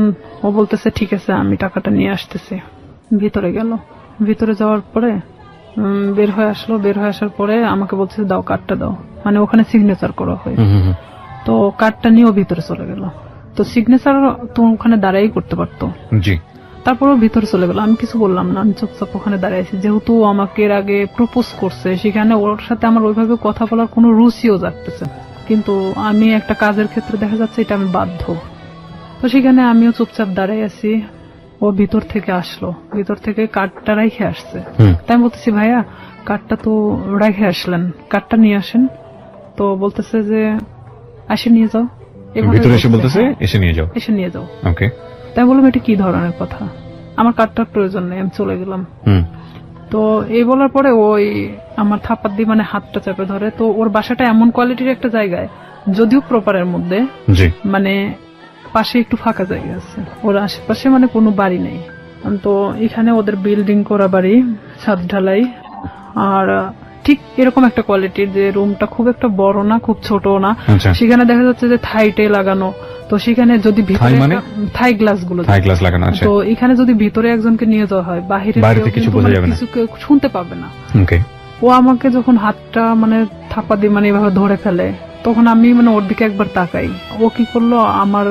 ও বলতেছে ঠিক আছে আমি টাকাটা নিয়ে আসতেছি। ভিতরে গেল, ভিতরে যাওয়ার পরে বের হয়ে আসলো, বের হয়ে আসার পরে আমাকে বলছে দাও কার্ডটা দাও, মানে ওখানে সিগনেচার করা হয়। তো কার্ডটা নিয়ে ও ভিতরে চলে গেল। তো সিগনেচার তো ওখানে দাঁড়াই করতে পারতো, তারপরও ভিতরে চলে গেল। আমি কিছু বললাম না, আমি চুপচাপ ওখানে দাঁড়িয়েছি। যেহেতু আমাকে এর আগে প্রপোজ করছে, সেখানে ওর সাথে আমার ওইভাবে কথা বলার কোনো রুচিও জাগতেছে, কিন্তু আমি একটা কাজের ক্ষেত্রে দেখা যাচ্ছে এটা আমি বাধ্য। তো সেখানে আমিও চুপচাপ দাঁড়াই আছি। ও ভিতর থেকে আসলো, ভিতর থেকে কার্ডটা রেখে আসছে। তাই আমি বলতেছি ভাইয়া কার্ডটা তো রেখে আসলেন, কার্ডটা নিয়ে আসেন। তো বলতেছে যে আসে নিয়ে যাও, এসে নিয়ে যাও। তাই বললাম এটা কি ধরনের কথা, আমার কার্ডটার প্রয়োজন নেই, আমি চলে গেলাম। তো এই বলার পরে ওই আমার থাপ্পড় দিয়ে মানে হাতটা চেপে ধরে। তো ওর বাসাটা এমন কোয়ালিটির একটা জায়গায়, যদিও প্রপারের মধ্যে, মানে পাশে একটু ফাঁকা জায়গা আছে, ওর আশেপাশে মানে কোনো বাড়ি নেই। তো এখানে ওদের বিল্ডিং করা বাড়ি, ছাদ ঢালাই, আর ঠিক এরকম একটা কোয়ালিটির যে রুমটা খুব একটা বড় না খুব ছোট না। সেখানে দেখা যাচ্ছে যে থাইটে লাগানো। তো সেখানে যদি ভিতরে থাই গ্লাস গুলো লাগানো, তো এখানে যদি ভিতরে একজনকে নিয়ে যাওয়া হয়, বাহিরে কিছু শুনতে পাবে না। ও আমাকে যখন হাতটা মানে থাপা দিয়ে মানে এভাবে ধরে ফেলে, তখন আমি মানে ওর দিকে একবার তাকাই। ও কি করলো, আমার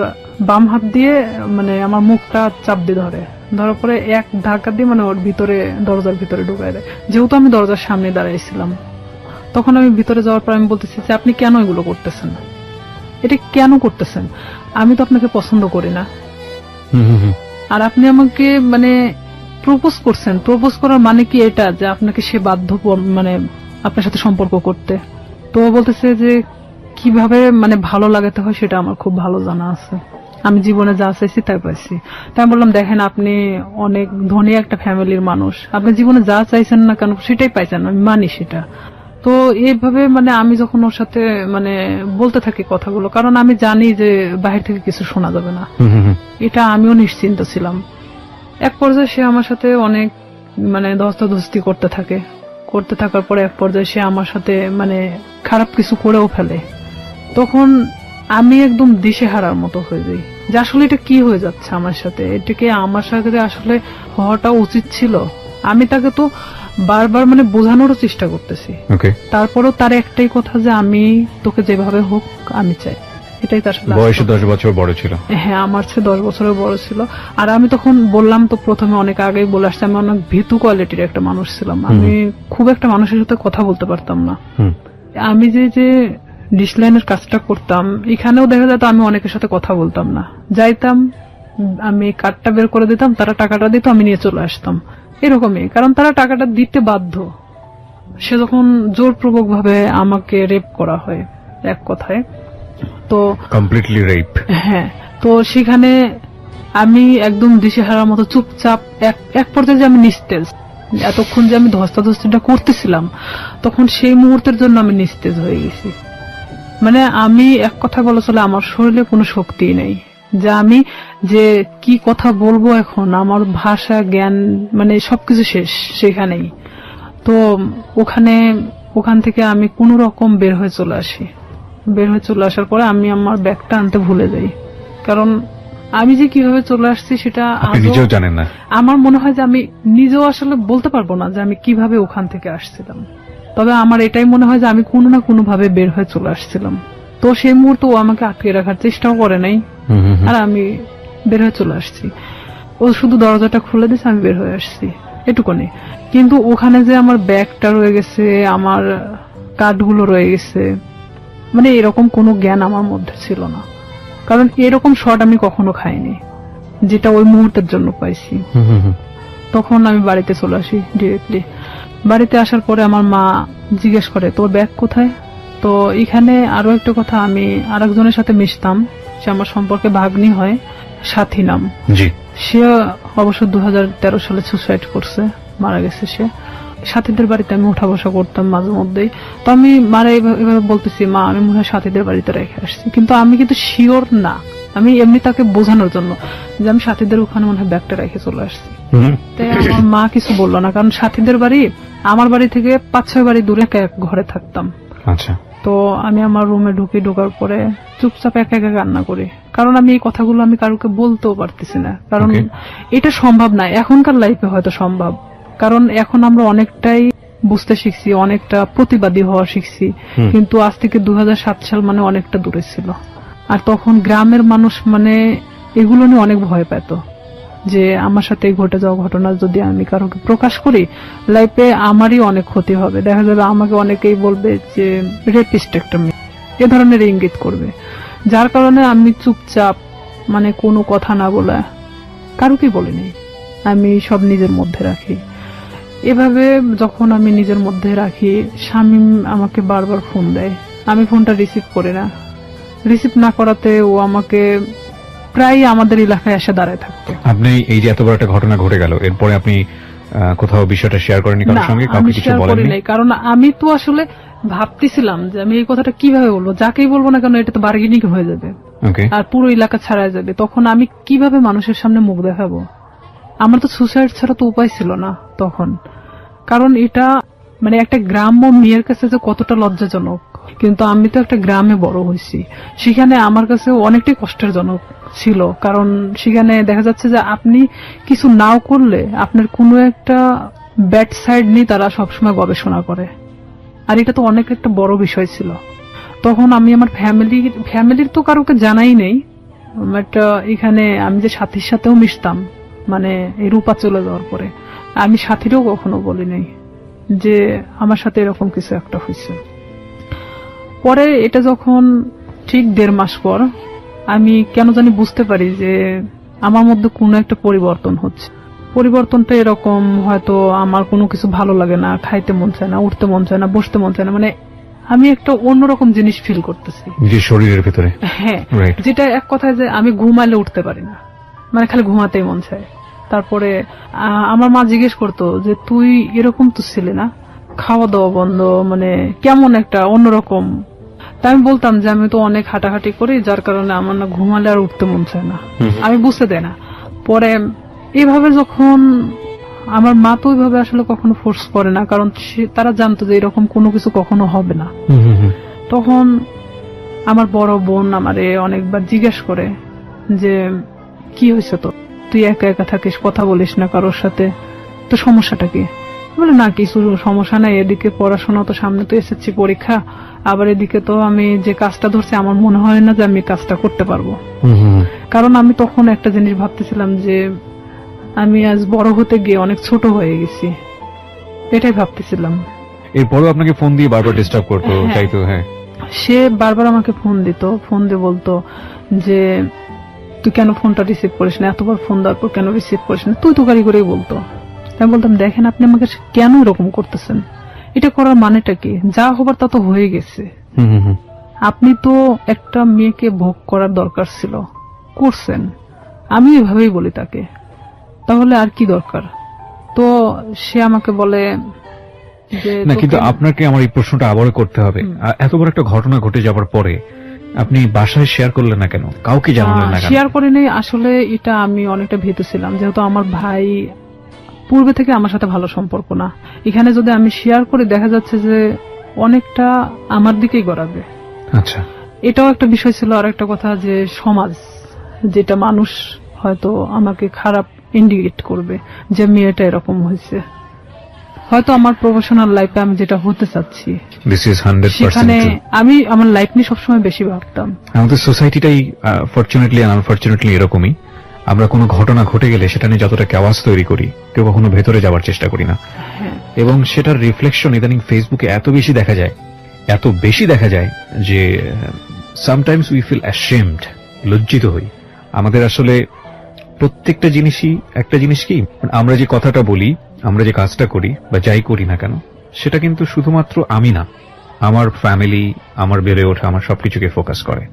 বাম হাত দিয়ে মানে আমার মুখটা চাপ দিয়ে ধরার পরে এক ধাক্কা দিয়ে মানে ওর ভিতরে দরজার ভিতরে ঢুকাই দেয়। যেহেতু আমি দরজার সামনে দাঁড়াইছিলাম, তখন আমি ভিতরে যাওয়ার পর আমি বলতেছি যে আপনি কেন এগুলো করতেছেন, এটা কেন করতেছেন, আমি তো আপনাকে পছন্দ করি না, আর আপনি আমাকে মানে প্রপোজ করছেন, প্রপোজ করার মানে কি এটা যে আপনাকে সে বাধ্য মানে আপনার সাথে সম্পর্ক করতে? তো ও বলতেছে যে কিভাবে মানে ভালো লাগাতে হয় সেটা আমার খুব ভালো জানা আছে, আমি জীবনে যা চাইছি তাই পাইছি। তাই আমি বললাম, দেখেন আপনি অনেক ধনী একটা ফ্যামিলির মানুষ, আপনি জীবনে যা চাইছেন না কেন সেটাই পাইছেন, আমি মানি সেটা। তো এইভাবে মানে আমি যখন ওর সাথে মানে বলতে থাকি কথাগুলো, কারণ আমি জানি যে বাহির থেকে কিছু শোনা যাবে না, এটা আমিও নিশ্চিন্ত ছিলাম। এক পর্যায়ে সে আমার সাথে অনেক মানে ধস্তাধস্তি করতে থাকে, করতে থাকার পরে এক পর্যায়ে সে আমার সাথে মানে খারাপ কিছু করেও ফেলে। তখন আমি একদম দিশেহারার মতো হয়ে যাই যে আসলে এটা কি হয়ে যাচ্ছে আমার সাথে, এটাকে আমার সাথে আসলে হওয়াটা উচিত ছিল। আমি তাকে তো বারবার মানে বোঝানোরও চেষ্টা করতেছি, তারপরেও তার একটাই কথা যে আমি তোকে যেভাবে হোক আমি চাই, এটাই তার সাথে। বয়সে 10 বছর বড় ছিল? হ্যাঁ, আমার চেয়ে 10 বছরের বড় ছিল। আর আমি তখন বললাম তো প্রথমে অনেক আগেই বলে আসছি, আমি অনেক ভীতু কোয়ালিটির একটা মানুষ ছিলাম, আমি খুব একটা মানুষের সাথে কথা বলতে পারতাম না। আমি যে ডিসলাইনের কাজটা করতাম এখানেও দেখা যেত আমি অনেকের সাথে কথা বলতাম না, যাইতাম আমি কার্ডটা বের করে দিতাম, তারা টাকাটা দিত, আমি নিয়ে চলে আসতাম, এরকমই। কারণ তারা টাকাটা দিতে বাধ্য। সে যখন জোরপূর্বক ভাবে আমাকে রেপ করা হয় এক কথায়, তো কমপ্লিটলি রেপ। হ্যাঁ, তো সেখানে আমি একদম দিশেহারার মতো চুপচাপ, এক পর্যায়ে যে আমি নিস্তেজ, এতক্ষণ যে আমি ধস্তাধস্তিটা করতেছিলাম তখন সেই মুহূর্তের জন্য আমি নিস্তেজ হয়ে গেছি। মানে আমি এক কথা বলা চলে আমার শরীরে কোনো শক্তি নেই, যে আমি যে কি কথা বলবো এখন, আমার ভাষা জ্ঞান মানে সবকিছু শেষ সেখানেই। তো ওখান থেকে আমি কোন রকম বের হয়ে চলে আসি। বের হয়ে চলে আসার পরে আমি আমার ব্যাগটা আনতে ভুলে যাই, কারণ আমি যে কিভাবে চলে আসছি সেটা নিজেও জানেন না। আমার মনে হয় যে আমি নিজেও আসলে বলতে পারবো না যে আমি কিভাবে ওখান থেকে আসছিলাম, তবে আমার এটাই মনে হয় যে আমি কোনো না কোনো ভাবে বের হয়ে চলে আসছিলাম। তো সেই মুহূর্তে ও আমাকে আটকে রাখার চেষ্টাও করে নাই, আর আমি বের হয়ে চলে আসছি। ও শুধু দরজাটা খুলে দিয়েছে, আমি বের হয়ে আসছি, এটুকুনি। কিন্তু ওখানে যে আমার ব্যাগটা রয়ে গেছে, আমার কার্ডগুলো রয়ে গেছে, মানে এরকম কোনো জ্ঞান আমার মধ্যে ছিল না, কারণ এরকম শট আমি কখনো খাইনি যেটা ওই মুহূর্তের জন্য পাইছি। তখন আমি বাড়িতে চলে আসি ডিরেক্টলি। বাড়িতে আসার পরে আমার মা জিজ্ঞেস করে তোর ব্যাগ কোথায়। তো এখানে আরো একটা কথা, আমি আরেকজনের সাথে মিশতাম, সে আমার সম্পর্কে ভাগ্নি হয়, সাথী নাম। সে অবশ্য 2013 সালে সুসাইড করছে, মারা গেছে সে। সাথীদের বাড়িতে আমি উঠা বসা করতাম মাঝে মধ্যেই। তো আমি মারা এভাবে বলতেছি, মা আমি মনে হয় সাথীদের বাড়িতে রেখে আসছি, কিন্তু আমি কিন্তু শিওর না, আমি এমনি তাকে বোঝানোর জন্য যে আমি সাথীদের ওখানে মনে হয় ব্যাগটা রেখে চলে আসছি। তাই আমার মা কিছু বললো না, কারণ সাথীদের বাড়ি আমার বাড়ি থেকে 5-6 বাড়ি দূরে এক ঘরে থাকতাম। আচ্ছা। তো আমি আমার রুমে ঢোকার পরে চুপচাপ একা একা কান্না করি, কারণ আমি এই কথাগুলো আমি কারোকে বলতেও পারতেছি না, কারণ এটা সম্ভব না। এখনকার লাইফে হয়তো সম্ভব, কারণ এখন আমরা অনেকটাই বুঝতে শিখছি, অনেকটা প্রতিবাদী হওয়া শিখছি, কিন্তু আজ থেকে 2007 সাল মানে অনেকটা দূরে ছিল। আর তখন গ্রামের মানুষ মানে এগুলো নিয়ে অনেক ভয় পেত, যে আমার সাথে ঘটে যাওয়া ঘটনা যদি আমি কারোকে প্রকাশ করি লাইফে আমারই অনেক ক্ষতি হবে, দেখা যাবে আমাকে অনেকেই বলবে যে রেপিস্ট একটা মেয়ে, এ ধরনের ইঙ্গিত করবে। যার কারণে আমি চুপচাপ মানে কোনো কথা না বলে কারোকে বলিনি, আমি সব নিজের মধ্যে রাখি। এভাবে যখন আমি নিজের মধ্যে রাখি, শামীম আমাকে বারবার ফোন দেয়, আমি ফোনটা রিসিভ করি না। রিসিভ না করাতে ও আমাকে প্রায় আমাদের এলাকায় এসে দাঁড়ায় থাকতো। আপনি এই যে এত বড় একটা ঘটনা ঘটে গেল, এরপরে আপনি কোথাও বিষয়টা শেয়ার করেননি কারোর সঙ্গে? কাউকে কিছু বলেননি? কারণ আমি তো আসলে ভাবতেছিলাম যে আমি এই কথাটা কিভাবে বলবো, যাকেই বলবো না কেন এটা তো বার্গেনিং হয়ে যাবে আর পুরো এলাকা ছাড়া যাবে। তখন আমি কিভাবে মানুষের সামনে মুখ দেখাবো? আমার তো সুসাইড ছাড়া তো উপায় ছিল না তখন, কারণ এটা মানে একটা গ্রাম্য মেয়ের কাছে যে কতটা লজ্জাজনক। কিন্তু আমি তো একটা গ্রামে বড় হয়েছি, সেখানে আমার কাছে অনেকটাই কষ্টের জনক ছিল, কারণ সেখানে দেখা যাচ্ছে যে আপনি কিছু নাও করলে আপনার কোনো একটা ব্যাড সাইড নিয়ে তারা সবসময় গবেষণা করে, আর এটা তো অনেক একটা বড় বিষয় ছিল। তখন আমি আমার ফ্যামিলির তো কারোকে জানাই নেই, একটা এখানে আমি যে সাথীর সাথেও মিশতাম, মানে এই রূপা চলে যাওয়ার পরে আমি সাথীরও কখনো বলি নাই যে আমার সাথে এরকম কিছু একটা হয়েছে। পরে এটা যখন ঠিক 1.5 মাস পর আমি কেন জানি বুঝতে পারি যে আমার মধ্যে কোনো একটা পরিবর্তন হচ্ছে। পরিবর্তনটা এরকম, হয়তো আমার কোনো কিছু ভালো লাগে না, খাইতে মন চায় না, উঠতে মন চায় না, বসতে মন চায় না, মানে আমি একটা অন্যরকম জিনিস ফিল করতেছি যে শরীরের ভিতরে। হ্যাঁ, Right. যেটা এক কথায় যে আমি ঘুমাইলে উঠতে পারি না, মানে খালি ঘুমাতেই মন চায়। তারপরে আমার মা জিজ্ঞেস করতো যে তুই এরকম তো ছিলি না, খাওয়া দাওয়া বন্ধ, মানে কেমন একটা অন্যরকম। তাই আমি বলতাম যে আমি তো অনেক হাঁটাহাঁটি করি, যার কারণে আমার না ঘুমালে আর উঠতে মন চায় না, আমি বুঝতে দেয় না। পরে এইভাবে যখন আমার মা তো ওইভাবে আসলে কখনো ফোর্স করে না, কারণ তারা জানতো যে এরকম কোনো কিছু কখনো হবে না। তখন আমার বড় বোন আমারে অনেকবার জিজ্ঞেস করে যে কি হয়েছে তো, তুই একা একা থাকিস, কথা বলিস না কারোর সাথে, তো সমস্যাটা কি? বলে না কিছু সমস্যা নাই, এদিকে পড়াশোনা তো, সামনে তো এসএসসি পরীক্ষা, আবার এদিকে তো আমি যে কাজটা ধরছি আমার মনে হয় না যে আমি কাজটা করতে পারবো। কারণ আমি তখন একটা জিনিস ভাবতেছিলাম যে আমি আজ বড় হতে গিয়ে অনেক ছোট হয়ে গেছি, এটাই ভাবতেছিলাম। এরপরও আপনাকে ফোন দিয়ে বারবার ডিস্টার্ব করতো, তাই তো? হ্যাঁ, সে বারবার আমাকে ফোন দিত, ফোন দিয়ে বলতো যে তুই কেন ফোনটা রিসিভ করিস না, এতবার ফোন দেওয়ার পর কেন রিসিভ করিস না, তুই তো গাড়ি করেই বলতো। আমি বলতাম দেখেন আপনি আমাকে কেন এরকম করতেছেন, এটা করার মানেটা কি? যা হবার তা তো হয়ে গেছে, আপনি তো একটা মেয়েকে ভোগ করার দরকার ছিল, করছেন। আমি এভাবেই বলি তাকে, তাহলে আর কি দরকার? তো সে আমাকে বলে যে না, কিন্তু আপনাকে আমার এই প্রশ্নটা আবারও করতে হবে। এত বড় একটা ঘটনা ঘটে যাবার পরে আপনি বাসায় শেয়ার করলেন না কেন, কাউকে জানালেন না কেন? শেয়ার করিনি আসলে, এটা আমি অনেকটা ভীত ছিলাম, যেহেতু আমার ভাই পূর্বে থেকে আমার সাথে ভালো সম্পর্ক না। এখানে যদি আমি শেয়ার করি দেখা যাচ্ছে যে অনেকটা আমার দিকেই গড়াবে। আচ্ছা, এটাও একটা বিষয় ছিল। আর একটা কথা যে সমাজ, যেটা মানুষ হয়তো আমাকে খারাপ ইন্ডিকেট করবে যে মেয়েটা এরকম হয়েছে, হয়তো আমার প্রফেশনাল লাইফে আমি যেটা হতে চাচ্ছি দিস ইজ 100% সেখানে আমি আমার লাইফ নিয়ে সবসময় বেশি ভাবতাম। আমাদের সোসাইটিটাই ফরচুনেটলি এন্ড আনফরচুনেটলি এরকমই। আমরা কোনো ঘটনা ঘটে গেলে সেটা নিয়ে যতটা কেওয়াস তৈরি করি, কেউ কখনো ভেতরে যাওয়ার চেষ্টা করি না। এবং সেটার রিফ্লেকশন ইদানিং ফেসবুকে এত বেশি দেখা যায় যে সামটাইমস উই ফিল অ্যাশেমড, লজ্জিত হই। আমাদের আসলে প্রত্যেকটা জিনিসই একটা জিনিস কি, আমরা যে কথাটা বলি, আমরা যে কাজটা করি বা যাই করি না কেন, সেটা কিন্তু শুধুমাত্র আমি না, আমার ফ্যামিলি, আমার বেড়ে ওঠা, আমার সবকিছুকে ফোকাস করে।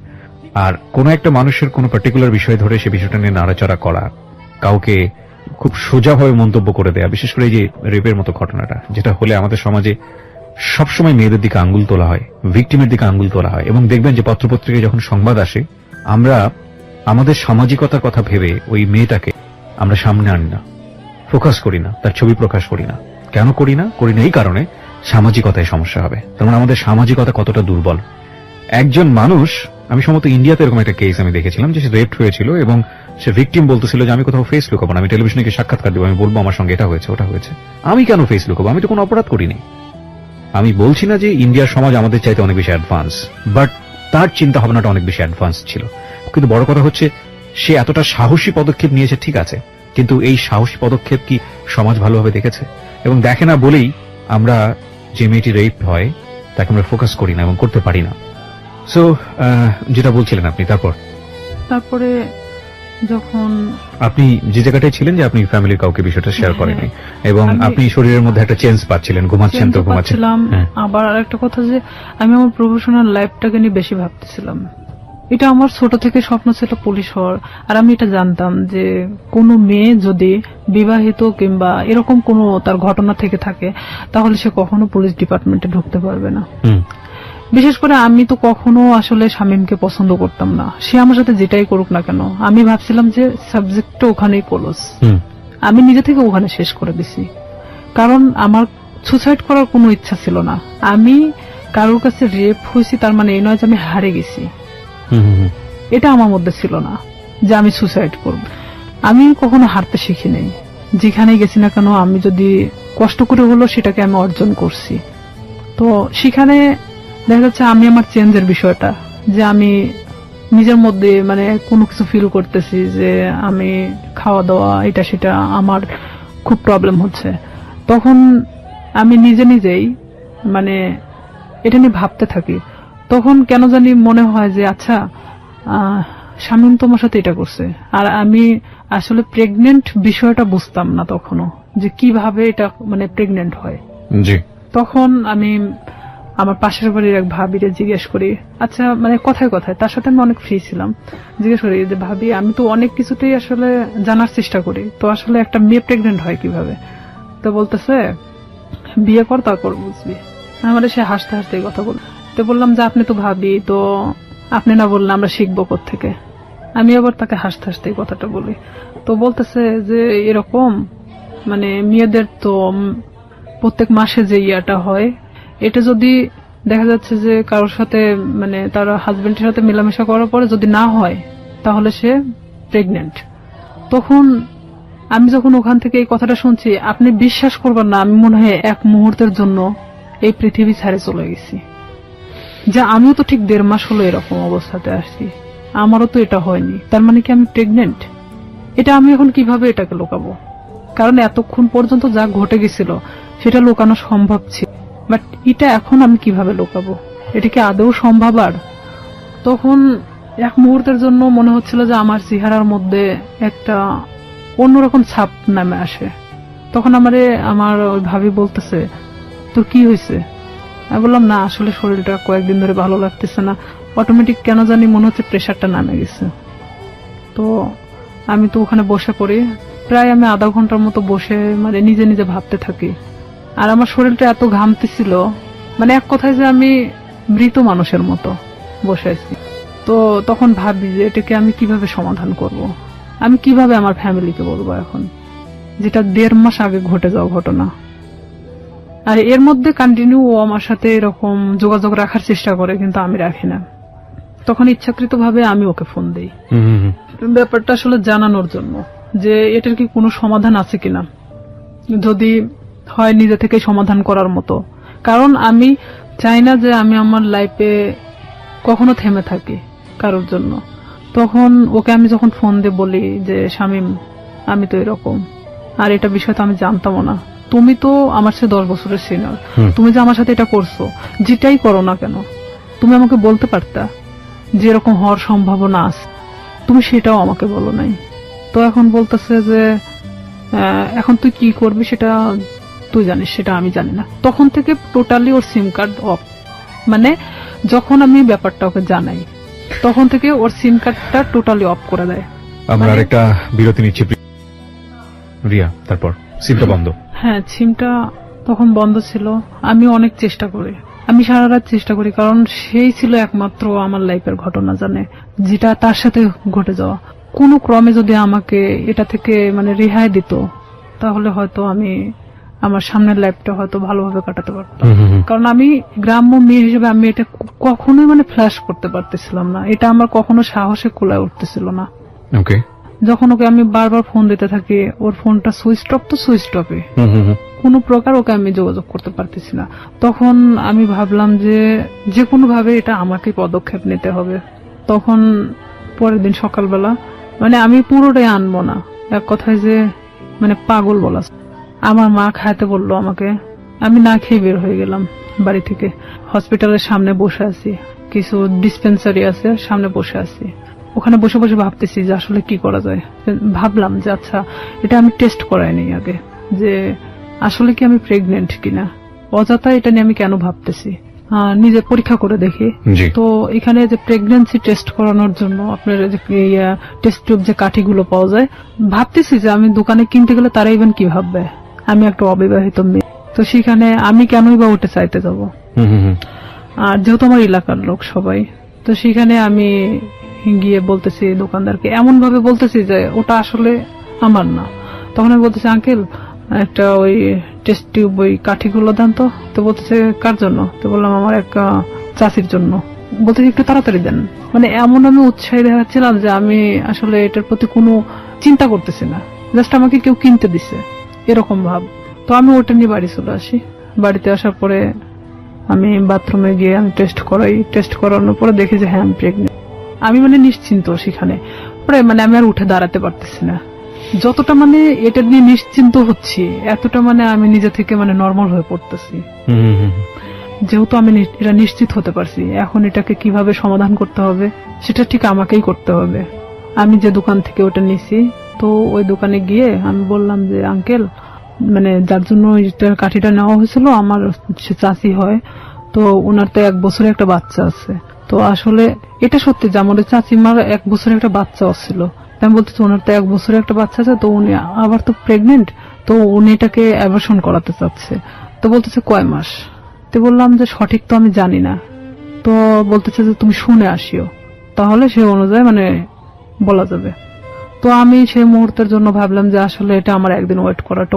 আর কোন একটা মানুষের কোন পার্টিকুলার বিষয় ধরে সে বিষয়টা নিয়ে নাড়াচাড়া করা, কাউকে খুব সোজাভাবে মন্তব্য করে দেয়া, বিশেষ করে এই যে রেপের মতো ঘটনাটা, যেটা হলে আমাদের সমাজে সবসময় মেয়েদের দিকে আঙ্গুল তোলা হয়, ভিকটিমের দিকে আঙ্গুল তোলা হয়। এবং দেখবেন যে পত্রপত্রিকায় যখন সংবাদ আসে, আমরা আমাদের সামাজিকতার কথা ভেবে ওই মেয়েটাকে আমরা সামনে আনি না, ফোকাস করি না, তার ছবি প্রকাশ করি না। কেন করি না এই কারণে সামাজিকতায় সমস্যা হবে। তার মানে আমাদের সামাজিকতা কতটা দুর্বল। একজন মানুষ, আমি সম্ভবত ইন্ডিয়াতে এরকম একটা কেস আমি দেখেছিলাম যে সে রেপড হয়েছিল এবং সে ভিকটিম বলতেছিল যে আমি কোথাও ফেস লুকাবো না, আমি টেলিভিশনে গিয়ে সাক্ষাৎকার দেবো, আমি বলবো আমার সঙ্গে এটা হয়েছে ওটা হয়েছে। আমি কেন ফেস লুকাবো? আমি তো কোনো অপরাধ করিনি। আমি বলছি না যে ইন্ডিয়ার সমাজ আমাদের চাইতে অনেক বেশি অ্যাডভান্স, বাট তার চিন্তা ভাবনাটা অনেক বেশি অ্যাডভান্স ছিল। কিন্তু বড় কথা হচ্ছে সে এতটা সাহসী পদক্ষেপ নিয়েছে, ঠিক আছে, কিন্তু এই সাহসী পদক্ষেপ কি সমাজ ভালোভাবে দেখেছে? এবং দেখে না বলেই আমরা যে মেয়েটি রেপ হয় তাকে আমরা ফোকাস করি না এবং করতে পারি না। সো যেটা বলছিলেন আপনি, তারপরে যখন আপনি যে জায়গাটায় ছিলেন যে আপনি ফ্যামিলির কাউকে বিষয়টা শেয়ার করেননি এবং আপনি শরীরের মধ্যে একটা চেঞ্জ পাচ্ছিলেন, ঘুমাচ্ছেন তো ঘুমাচ্ছিলাম। আবার আরেকটা কথা যে আমি আমার প্রফেশনাল লাইফটাকে নিয়ে বেশি ভাবতেছিলাম। এটা আমার ছোট থেকে স্বপ্ন ছিল পুলিশ হওয়ার। আর আমি এটা জানতাম যে কোনো মেয়ে যদি বিবাহিত কিংবা এরকম কোনো তার ঘটনা থেকে থাকে তাহলে সে কখনো পুলিশ ডিপার্টমেন্টে ঢুকতে পারবে না। বিশেষ করে আমি তো কখনো আসলে শামীমকে পছন্দ করতাম না, সে আমার সাথে যেটাই করুক না কেন। আমি ভাবছিলাম যে সাবজেক্টটা ওখানেই ক্লোজ, আমি নিজে থেকে ওখানে শেষ করে দিছি। কারণ আমার সুসাইড করার কোনো ইচ্ছা ছিল না। আমি কারোর কাছে রেপ হয়েছি তার মানে এই নয় যে আমি হারে গেছি, এটা আমার মধ্যে ছিল না যে আমি সুসাইড করব। আমি কখনো হারতে শিখি নাই, যেখানেই গেছি না কেন আমি যদি কষ্ট করে হলো সেটাকে আমি অর্জন করছি। তো সেখানে দেখা যাচ্ছে আমি আমার চেঞ্জের বিষয়টা, যে আমি নিজের মধ্যে মানে কোনো কিছু ফিল করতেছি যে আমি খাওয়া দাওয়া এটা সেটা আমার খুব প্রবলেম হচ্ছে, তখন আমি নিজেই মানে এটা নিয়ে ভাবতে থাকি। তখন কেন জানি মনে হয় যে আচ্ছা শামীম তোমার সাথে এটা করছে। আর আমি আসলে প্রেগনেন্ট বিষয়টা বুঝতাম না তখনও, যে কিভাবে এটা মানে প্রেগনেন্ট হয়। জি। তখন আমি আমার পাশের বাড়ির এক ভাবিরে জিজ্ঞেস করি, আচ্ছা মানে কথায় কথায়, তার সাথে আমি অনেক ফ্রি ছিলাম, জিজ্ঞেস করি যে ভাবি আমি তো অনেক কিছুতেই আসলে জানার চেষ্টা করি, তো আসলে একটা মেয়ে প্রেগনেন্ট হয় কিভাবে? তো বলতেছে বিয়ে কর তারপর বুঝবি। আমার সে হাসতে হাসতে কথা বল। তো বললাম যে আপনি তো ভাবি, তো আপনি না বললে আমরা শিখবো কোত্থেকে? আমি আবার তাকে হাসতে হাসতে কথাটা বলি। তো বলতেছে যে এরকম মানে মেয়েদের তো প্রত্যেক মাসে যে ইয়াটা হয়, এটা যদি দেখা যাচ্ছে যে কারোর সাথে মানে তার হাজবেন্ডের সাথে মেলামেশা করার পরে যদি না হয় তাহলে সে প্রেগনেন্ট। তখন আমি যখন ওখান থেকে এই কথাটা শুনছি, আপনি বিশ্বাস করবেন না, আমি মনে হয় এক মুহূর্তের জন্য এই পৃথিবী ছেড়ে চলে গেছি। যে আমিও তো ঠিক 1.5 মাস হলো এরকম অবস্থাতে আসছি, আমারও তো এটা হয়নি, তার মানে কি আমি প্রেগনেন্ট? এটা আমি এখন কিভাবে এটাকে লুকাবো? কারণ এতক্ষণ পর্যন্ত যা ঘটে গেছিল সেটা লুকানো সম্ভব ছিল, বাট এটা এখন আমি কিভাবে লুকাবো? এটা কি আদৌ সম্ভব? আর তখন এক মুহূর্তের জন্য মনে হচ্ছিল যে আমার চেহারার মধ্যে একটা অন্যরকম ছাপ নামে আসে। তখন আমার ওই ভাবি বলতেছে তোর কি হয়েছে? আমি বললাম না আসলে শরীরটা কয়েকদিন ধরে ভালো লাগতেছে না, অটোমেটিক কেন জানি মনে হচ্ছে প্রেশারটা নামে গেছে। তো আমি তো ওখানে বসে পড়ি, প্রায় আমি আধা ঘন্টার মতো বসে মানে নিজে নিজে ভাবতে থাকি। আর আমার শরীরটা এত ঘামতেছিল, মানে এক কথায় যে আমি মৃত মানুষের মতো বসে আছি। তো তখন ভাবি যে এটাকে আমি কিভাবে সমাধান করব, আমি কিভাবে আমার ফ্যামিলিকে বলবো এখন, যেটা 1.5 মাস আগে ঘটে যাওয়া ঘটনা। আর এর মধ্যে কন্টিনিউ ও আমার সাথে এরকম যোগাযোগ রাখার চেষ্টা করে, কিন্তু আমি রাখি না। তখন ইচ্ছাকৃতভাবে আমি ওকে ফোন দেই ব্যাপারটা আসলে জানানোর জন্য যে এটার কি কোনো সমাধান আছে কিনা, যদি হয় নিজে থেকে সমাধান করার মতো। কারণ আমি চাই না যে আমি আমার লাইফে কখনো থেমে থাকি কারোর জন্য। তখন ওকে আমি যখন ফোন দিয়ে বলি যে শামীম আমি তো এরকম, আর এটা বিষয় তো আমি জানতামও না, তুমি তো আমার সাথে 10 বছরের সিনিয়র, তুমি যে আমার সাথে এটা করছো, যেটাই করো না কেন তুমি আমাকে বলতে পারতা যে এরকম হওয়ার সম্ভাবনা আছে, তুমি সেটাও আমাকে বলো নাই। তো এখন বলতেছে যে এখন তুই কি করবি সেটা তুই জানিস, সেটা আমি জানি না। তখন থেকে totally or SIM card of, মানে যখন আমি ব্যাপারটা ওকে জানাই তখন থেকে ওর সিম কার্ডটা টোটালি অফ করে দেয়। আমরা আরেকটা বিরতি নিচ্ছি রিয়া, তারপর সিমটা বন্ধ। হ্যাঁ, সিমটা তখন বন্ধ ছিল। আমি অনেক চেষ্টা করি, আমি সারা রাত চেষ্টা করি, কারণ সেই ছিল একমাত্র আমার লাইফের ঘটনা জানে, যেটা তার সাথে ঘটে যাওয়া। কোনো ক্রমে যদি আমাকে এটা থেকে মানে রেহাই দিত তাহলে হয়তো আমি আমার সামনের লাইফটা হয়তো ভালোভাবে কাটাতে পারতাম। কারণ আমি গ্রাম্য মেয়ে হিসেবে আমি এটা কখনোই মানে ফ্ল্যাশ করতে পারতেছিলাম না, এটা আমার কখনো সাহসে কোলায় উঠতেছিল না। ওকে। যখন ওকে আমি বারবার ফোন দিতে থাকি, ওর ফোনটা সুইচ অফ তো সুইচ অফে, কোনো প্রকার ওকে আমি যোগাযোগ করতে পারতেছি না। তখন আমি ভাবলাম যে কোনো ভাবে এটা আমাকে পদক্ষেপ নিতে হবে। তখন পরের দিন সকালবেলা মানে আমি পুরোটাই আনবো না, এক কথায় যে মানে পাগল বলা, আমার মা খাইতে বললো আমাকে, আমি না খেয়ে বের হয়ে গেলাম বাড়ি থেকে। হসপিটালের সামনে বসে আছি, কিছু ডিসপেন্সারি আছে সামনে বসে আছি, ওখানে বসে বসে ভাবতেছি যে আসলে কি করা যায়। ভাবলাম যে আচ্ছা এটা আমি টেস্ট করাইনি আগে, যে আসলে কি আমি প্রেগনেন্ট কিনা, অযথা এটা নিয়ে আমি কেন ভাবতেছি, নিজে পরীক্ষা করে দেখি। তো এখানে যে প্রেগন্যান্সি টেস্ট করানোর জন্য আপনার যে টেস্ট টিউব যে কাঠিগুলো পাওয়া যায়, ভাবতেছি যে আমি দোকানে কিনতে গেলে তারা ইভেন কি ভাববে আমি একটা অবিবাহিত মেয়ে, তো সেখানে আমি কেনই বা ওটা চাইতে যাব। আর যেহেতু আমার এলাকার লোক সবাই, তো সেখানে আমি গিয়ে বলতেছি দোকানদারকে, এমন ভাবে বলতেছি যে ওটা আসলে আমার না। তখন আমি বলতেছি আঙ্কেল একটা ওই টেস্ট টিউব ওই কাঠিগুলো দেন তো। তো বলতেছে কার জন্য? তো বললাম আমার এক চাষির জন্য। বলতেছি একটু তাড়াতাড়ি দেন। মানে এমন আমি উৎসাহী দেখাচ্ছিলাম যে আমি আসলে এটার প্রতি কোনো চিন্তা করতেছি না, জাস্ট আমাকে কেউ কিনতে দিছে এরকম ভাব। তো আমি ওটা নিয়ে বাড়ি চলে আসি। বাড়িতে আসার পরে আমি বাথরুমে গিয়ে আমি টেস্ট করাই, টেস্ট করানোর পরে দেখি যে হ্যাঁ আমি প্রেগনেন্ট। আমি মানে নিশ্চিন্ত সেখানে, পরে মানে আমি আর উঠে দাঁড়াতে পারতেছি না। যতটা মানে এটা নিয়ে নিশ্চিন্ত হচ্ছি, এতটা মানে আমি নিজে থেকে মানে নর্মাল হয়ে পড়তেছি। যেহেতু আমি এটা নিশ্চিত হতে পারছি, এখন এটাকে কিভাবে সমাধান করতে হবে সেটা ঠিক আমাকেই করতে হবে। আমি যে দোকান থেকে ওটা নিছি, তো ওই দোকানে গিয়ে আমি বললাম যে আঙ্কেল, মানে যার জন্য কাঠিটা নেওয়া হয়েছিল আমার সে চাচি হয়, তো ওনার তো 1 বছরের একটা বাচ্চা আছে। তো আসলে এটা সত্যি যে আমাদের চাচিমার 1 বছরের একটা বাচ্চা ছিল। আমি বলতেছি ওনার তো 1 বছরের একটা বাচ্চা আছে, তো উনি আবার তো প্রেগনেন্ট, তো উনি এটাকে অ্যাবর্শন করাতে চাচ্ছে। তো বলতেছে কয় মাস? তো বললাম যে সঠিক তো আমি জানি না। তো বলতেছে যে তুমি শুনে আসিও, তাহলে সে অনুযায়ী মানে বলা যাবে। তো আমি সেই মুহূর্তের জন্য ভাবলাম যে আসলে এটা আমার একদিন ওয়েট করাটা,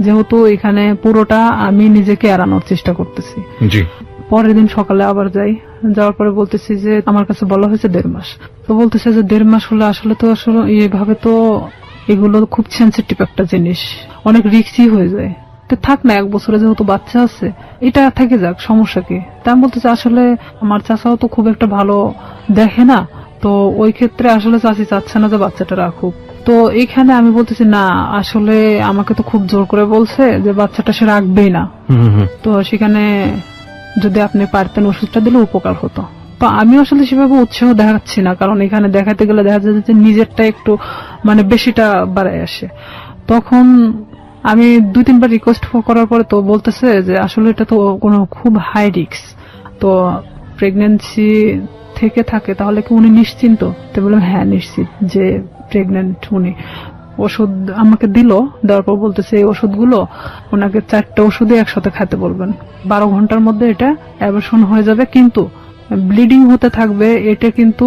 যেহেতু এখানে পুরোটা আমি নিজেকে এড়ানোর চেষ্টা করতেছি। জি। পরের দিন সকালে আবার যাওয়ার পরে বলতেছি যে আমার কাছে বলা হয়েছে 1.5 মাস। তো বলতেছে যে 1.5 মাস হলে আসলে এইভাবে তো এগুলো খুব সেন্সিটিভ একটা জিনিস, অনেক রিস্কি হয়ে যায়। তো থাক না, 1 বছরে যেহেতু বাচ্চা আছে এটা থেকে যাক, সমস্যা কি? তা আমি বলতেছি আসলে আমার চাচাও তো খুব একটা ভালো দেখে না, তো ওই ক্ষেত্রে আসলে চাচি চাচ্ছে না যে বাচ্চাটা রাখুক। তো এখানে আমি বলতেছি না, আসলে আমাকে তো খুব জোর করে বলছে যে বাচ্চাটা সে রাখবেই না। তো সেখানে যদি আপনি পারতেন ওষুধটা দিলে উপকার হতো। তো আমি আসলে সেভাবে উৎসাহ দেখাচ্ছি না, কারণ এখানে দেখাতে গেলে দেখা যায় যে নিজেরটা একটু মানে বেশিটা বাড়ায় আসে। তখন আমি 2-3 বার রিকোয়েস্ট করার পরে তো বলতেছে যে আসলে এটা তো কোনো খুব হাই রিস্ক, তো প্রেগন্যান্সি থেকে থাকে তাহলে কি উনি নিশ্চিন্ত? তো বললাম হ্যাঁ নিশ্চিত যে প্রেগন্যান্ট উনি। ওষুধ আমাকে দেওয়ার পর বলতেছে এই ওষুধগুলো ওনাকে 4টা ওষুধই একসাথে খেতে বলবেন, 12 ঘন্টার মধ্যে এটা অ্যাবর্শন হয়ে যাবে, কিন্তু ব্লিডিং হতে থাকবে। এটা কিন্তু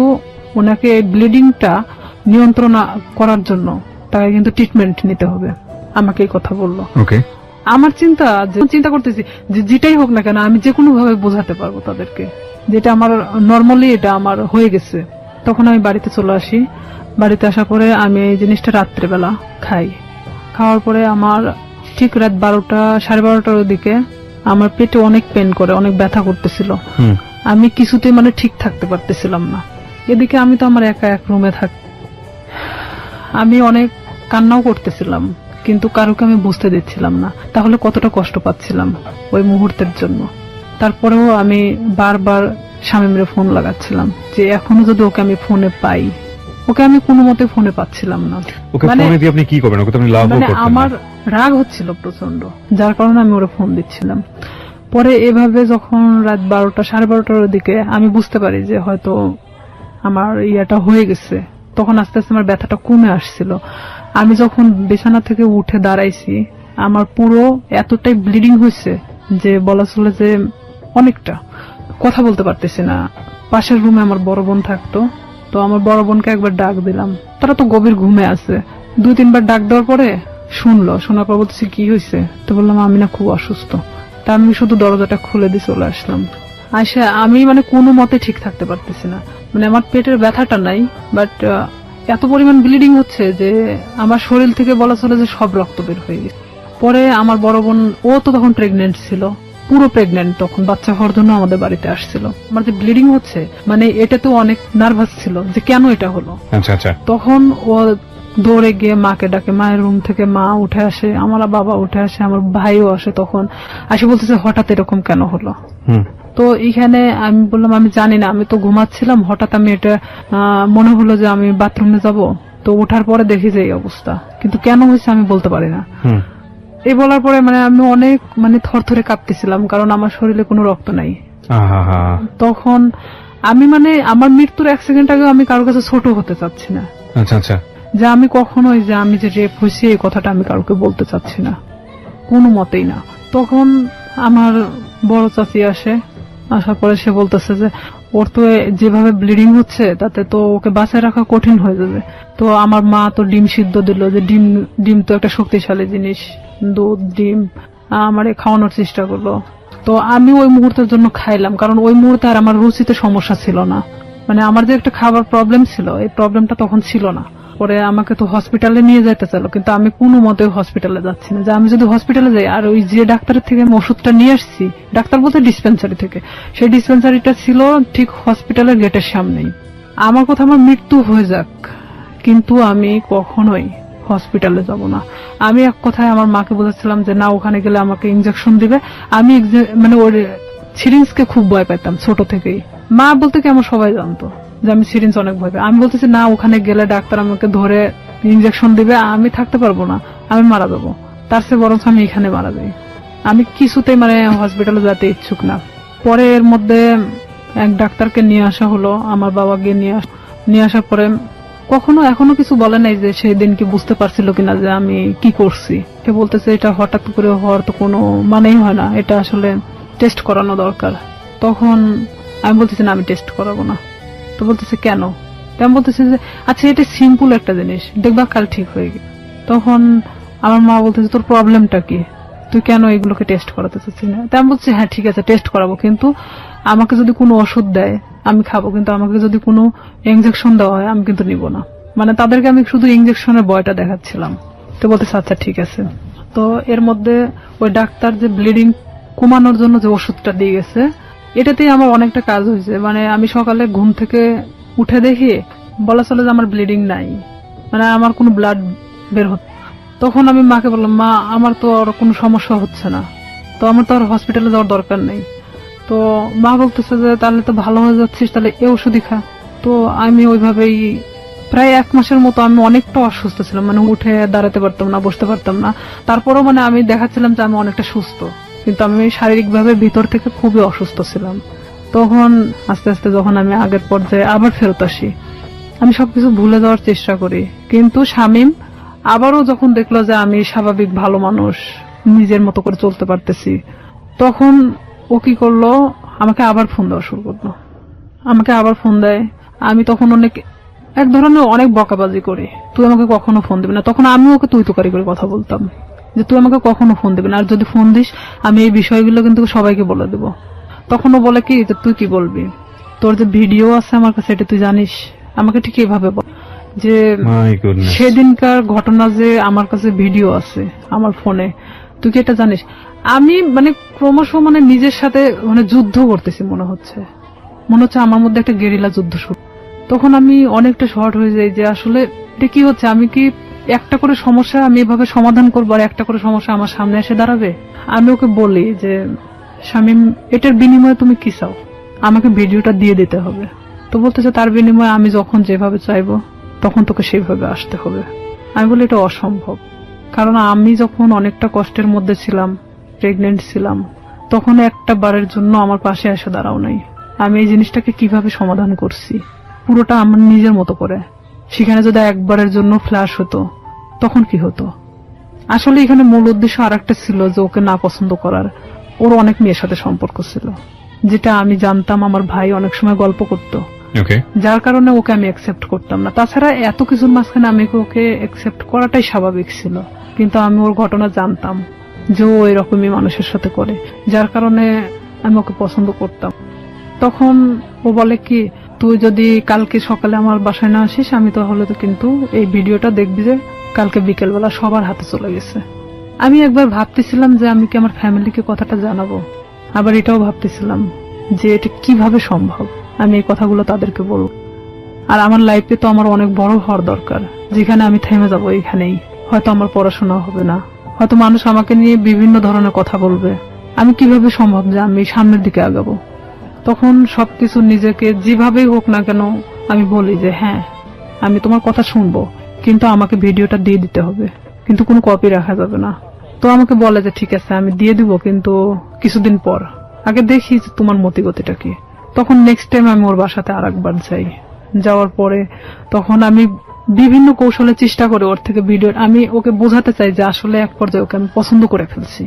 ওনাকে এই ব্লিডিংটা নিয়ন্ত্রণ করার জন্য তাকে কিন্তু ট্রিটমেন্ট নিতে হবে। আমাকে এই কথা বললো। ওকে। আমার চিন্তা করতেছি যে যেটাই হোক না কেন আমি যে কোনো ভাবে বোঝাতে পারবো তাদেরকে, যেটা আমার নর্মালি এটা আমার হয়ে গেছে। তখন আমি বাড়িতে চলে আসি। বাড়িতে আসার পরে আমি এই জিনিসটা রাত্রেবেলা খাই। খাওয়ার পরে আমার ঠিক রাত 12টা 12:30টার দিকে আমার পেটে অনেক পেন করে, অনেক ব্যথা করতেছিল। আমি কিছুতেই মানে ঠিক থাকতে পারতেছিলাম না। এদিকে আমি তো আমার একা এক রুমে থাকি, আমি অনেক কান্নাও করতেছিলাম, কিন্তু কারোকে আমি বুঝতে দিচ্ছিলাম না তাহলে কতটা কষ্ট পাচ্ছিলাম ওই মুহূর্তের জন্য। তারপরেও আমি বারবার শামীমের ফোন লাগাচ্ছিলাম যে এখনো যদি ওকে আমি ফোনে পাই। ওকে আমি কোনো মতে ফোনে পাচ্ছিলাম না। ওকে ফোনে দিয়ে আপনি কি করবেন? ওকে তো আপনি লাভও করতেন না। আমার রাগ হচ্ছিল প্রচন্ড, যার কারণে আমি ওরে ফোন দিচ্ছিলাম। পরে এভাবে যখন রাত 12টা 12:30টার দিকে আমি বুঝতে পারি যে হয়তো আমার ইয়াটা হয়ে গেছে, তখন আস্তে আস্তে আমার ব্যথাটা কমে আসছিল। আমি যখন বিছানা থেকে উঠে দাঁড়াইছি আমার পুরো এতটাই ব্লিডিং হয়েছে যে বলা চলে যে অনেকটা কথা বলতে পারতেছি না। পাশের রুমে আমার বড় বোন থাকতো, তো আমার বড় বোনকে একবার ডাক দিলাম, তারা তো গভীর ঘুমে আছে। 2-3 বার ডাক দেওয়ার পরে শোনার পর বলতেছি কি হয়েছে? তো বললাম আমি না খুব অসুস্থ। তা আমি শুধু দরজাটা খুলে দিয়ে চলে আসলাম। আমি মানে কোনো মতে ঠিক থাকতে পারতেছি না, মানে আমার পেটের ব্যথাটা নাই, বাট এত পরিমাণ ব্লিডিং হচ্ছে যে আমার শরীর থেকে বলা চলে যে সব রক্ত বের হয়ে গেছে। পরে আমার বড় বোন, ও তো তখন প্রেগনেন্ট ছিল, পুরো প্রেগনেন্ট, তখন বাচ্চা হওয়ার জন্য আমাদের বাড়িতে আসছিল। আমার যে ব্লিডিং হচ্ছে মানে এটা তো অনেক নার্ভাস ছিল যে কেন এটা হলো। আচ্ছা। তখন ও দৌড়ে গিয়ে মাকে ডাকে, মায়ের রুম থেকে মা উঠে আসে, আমার বাবা উঠে আসে, আমার ভাইও আসে। তখন আসে বলতেছে হঠাৎ এরকম কেন হলো। তো এখানে আমি বললাম আমি জানি না, আমি তো ঘুমাচ্ছিলাম, হঠাৎ আমি এটা মনে হলো যে আমি বাথরুমে যাব, তো ওঠার পরে দেখি যে এই অবস্থা, কিন্তু কেন হয়েছে আমি বলতে পারি না। এই বলার পরে মানে আমি অনেক থরথরে কাঁপতেছিলাম, কারণ আমার শরীরে কোনো রক্ত নাই। তখন আমি আমার মৃত্যুর 1 সেকেন্ড আগে আমি কারোর কাছে ছোট হতে চাচ্ছি না। আচ্ছা। যে আমি কখনোই যে আমি যে রেপ হয়েছি এই কথাটা আমি কারোকে বলতে চাচ্ছি না, কোনো মতেই না। তখন আমার বড় চাচি আসে, আসার পরে সে বলতেছে যে ওর তো যেভাবে ব্লিডিং হচ্ছে তাতে তো ওকে বাঁচায় রাখা কঠিন হয়ে যাবে। তো আমার মা তো ডিম সিদ্ধ দিল, যে ডিম তো একটা শক্তিশালী জিনিস, দুধ ডিম আমারে খাওয়ানোর চেষ্টা করলো। তো আমি ওই মুহূর্তের জন্য খাইলাম, কারণ ওই মুহূর্তে আর আমার রুচিতে সমস্যা ছিল না। আমার যে একটা খাবার প্রবলেম ছিল, এই প্রবলেমটা তখন ছিল না। পরে আমাকে তো হসপিটালে নিয়ে যেতে চাইলো, কিন্তু আমি কোনো মতে হসপিটালে যাচ্ছি না। যে আমি যদি হসপিটালে যাই, আর ওই যে ডাক্তারের থেকে আমি ওষুধটা নিয়ে আসছি, ডাক্তার বলতে ডিসপেন্সারি থেকে, সেই ডিসপেন্সারিটা ছিল ঠিক হসপিটালের গেটের সামনেই। আমার কথা আমার মৃত্যু হয়ে যাক, কিন্তু আমি কখনোই হসপিটালে যাব না। আমি এক কথায় আমার মাকে বলেছিলাম যে না, ওখানে গেলে আমাকে ইনজেকশন দিবে, আমি ওর সিরিঞ্জকে খুব ভয় পেতাম ছোট থেকেই। মা বলতে কি আমার সবাই জানতো যে আমি সিরিঞ্জ অনেক ভয় পাই। আমি বলতেছি না, ওখানে গেলে ডাক্তার আমাকে ধরে ইনজেকশন দিবে, আমি থাকতে পারবো না, আমি মারা যাবো, তার চেয়ে বরং আমি এখানে মারা যাই। আমি কিছুতেই হসপিটালে যেতে ইচ্ছুক না। পরে এর মধ্যে এক ডাক্তারকে নিয়ে আসা হলো, আমার বাবা গিয়ে নিয়ে আসার পরে এখনো কিছু বলে নাই যে সেই দিন কি বুঝতে পারছিল কিনা যে আমি কি করছি। সে বলতেছে এটা হঠাৎ করে হওয়ার তো কোনো মানেই হয় না, এটা আসলে টেস্ট করানো দরকার। তখন আমি বলতেছি না, আমি টেস্ট করাবো না। তো বলতেছে কেন? আমি বলতেছে যে আচ্ছা এটা সিম্পল একটা জিনিস, দেখবা কাল ঠিক হয়ে গেছে। তখন আমার মা বলতেছে তোর প্রবলেমটা কি, তুই কেন এগুলোকে টেস্ট করাতে চাচ্ছিস না? তাই আমি বলছি হ্যাঁ ঠিক আছে টেস্ট করাবো, কিন্তু আমাকে যদি কোনো ওষুধ দেয় আমি খাবো, কিন্তু আমাকে যদি কোনো ইনজেকশন দেওয়া হয় আমি কিন্তু নিব না। তাদেরকে আমি শুধু ইনজেকশনের ভয়টা দেখাচ্ছিলাম। তো বলতেছে আচ্ছা ঠিক আছে। তো এর মধ্যে ওই ডাক্তার যে ব্লিডিং কমানোর জন্য যে ওষুধটা দিয়ে গেছে, এটাতেই আমার অনেকটা কাজ হয়েছে। আমি সকালে ঘুম থেকে উঠে দেখি বলা চলে যে আমার ব্লিডিং নাই, আমার কোনো ব্লাড বের হচ্ছে। তখন আমি মাকে বললাম, মা আমার তো আর কোনো সমস্যা হচ্ছে না, তো আমার তো আর হসপিটালে যাওয়ার দরকার নেই। তো মা বলতেছে যে তাহলে তো ভালো হয়ে যাচ্ছিস, তাহলে এই ওষুধই খা। তো আমি ওইভাবেই প্রায় 1 মাসের মতো আমি অনেকটা অসুস্থ ছিলাম, উঠে দাঁড়াতে পারতাম না, বসতে পারতাম না। তারপরও আমি দেখাচ্ছিলাম যে আমি অনেকটা সুস্থ, কিন্তু আমি শারীরিকভাবে ভিতর থেকে খুবই অসুস্থ ছিলাম। তখন আস্তে আস্তে যখন আমি আগের পর্যায়ে আবার ফেরত আসি, আমি সবকিছু ভুলে যাওয়ার চেষ্টা করি। কিন্তু শামীম আবারও যখন দেখলো যে আমি স্বাভাবিক ভালো মানুষ, নিজের মতো করে চলতে পারতেছি, তখন ও কি করলো, আমাকে আবার ফোন দেওয়া শুরু করলো। আমাকে আবার ফোন দেয়। আমি তখন এক ধরনের অনেক বকাবাজি করি, তুই আমাকে কখনো ফোন দিবি না। তখন আমি ওকে তুই তুকারি করে কথা বলতাম যে তুই আমাকে কখনো ফোন দিবি না, আর যদি ফোন দিস আমি এই বিষয়গুলো কিন্তু সবাইকে বলে দেবো। তখন ও বলে কি যে তুই কি বলবি, তোর যে ভিডিও আছে আমার কাছে এটা তুই জানিস? আমাকে ঠিক এইভাবে বল যে সেদিনকার ঘটনা যে আমার কাছে ভিডিও আছে আমার ফোনে, তুই কি এটা জানিস? আমি ক্রমশ নিজের সাথে যুদ্ধ করতেছি, মনে হচ্ছে আমার মধ্যে একটা গেরিলা যুদ্ধ শুরু। তখন আমি অনেকটা শর্ট হয়ে যাই যে আসলে এটা কি হচ্ছে, আমি কি একটা করে সমস্যা আমি এভাবে সমাধান করবো আর একটা করে সমস্যা আমার সামনে এসে দাঁড়াবে? আমি ওকে বলি যে শামীম এটার বিনিময়ে তুমি কি চাও, আমাকে ভিডিওটা দিয়ে দিতে হবে। তো বলতেছে তার বিনিময়ে আমি যখন যেভাবে চাইবো তখন তোকে সেইভাবে আসতে হবে। আমি বলি এটা অসম্ভব, কারণ আমি যখন অনেকটা কষ্টের মধ্যে ছিলাম, প্রেগনেন্ট ছিলাম, তখন একটা বারের জন্য আমার পাশে এসে দাঁড়াও নাই। আমি এই জিনিসটাকে কিভাবে সমাধান করছি পুরোটা আমার নিজের মতো করে। সেখানে যদি একবারের জন্য ফ্ল্যাশ হতো তখন কি হতো? আসলে এখানে মূল উদ্দেশ্য আরেকটা ছিল যে ওকে না পছন্দ করার। ওর অনেক মেয়ের সাথে সম্পর্ক ছিল, যেটা আমি জানতাম, আমার ভাই অনেক সময় গল্প করতো, যার কারণে ওকে আমি অ্যাকসেপ্ট করতাম না। তাছাড়া এত কিছুর মাঝখানে আমি ওকে অ্যাকসেপ্ট করাটাই স্বাভাবিক ছিল, কিন্তু আমি ওর ঘটনা জানতাম যে ও এরকমই মানুষের সাথে করে, যার কারণে আমি ওকে পছন্দ করতাম। তখন ও বলে কি তুই যদি কালকে সকালে আমার বাসায় না আসিস, আমি তাহলে তো কিন্তু এই ভিডিওটা দেখবি যে কালকে বিকেলবেলা সবার হাতে চলে গেছে। আমি একবার ভাবতেছিলাম যে আমি কি আমার ফ্যামিলিকে কথাটা জানাবো, আবার এটাও ভাবতেছিলাম যে এটা কিভাবে সম্ভব আমি এই কথাগুলো তাদেরকে বলবো। আর আমার লাইফে তো আমার অনেক বড় হওয়ার দরকার, যেখানে আমি থেমে যাবো এইখানেই। হয়তো আমার পড়াশোনা হবে না, হয়তো মানুষ আমাকে নিয়ে বিভিন্ন ধরনের কথা বলবে। আমি কিভাবে সম্ভব যে আমি সামনের দিকে আগাবো? তখন সবকিছু নিজেকে যেভাবেই হোক না কেন আমি বলি যে হ্যাঁ আমি তোমার কথা শুনবো, কিন্তু আমাকে ভিডিওটা দিয়ে দিতে হবে, কিন্তু কোনো কপি রাখা যাবে না। তো আমাকে বলে যে ঠিক আছে আমি দিয়ে দিব, কিন্তু কিছুদিন পর, আগে দেখি যে তোমার মতিগতিটা কি। তখন নেক্সট টাইম আমি ওর বাসাতে আরেকবার যাই। যাওয়ার পরে তখন আমি বিভিন্ন কৌশলে চেষ্টা করি ওর থেকে ভিডিও, আমি ওকে বোঝাতে চাই যে আসলে এক পর্যায়ে ওকে আমি পছন্দ করে ফেলছি।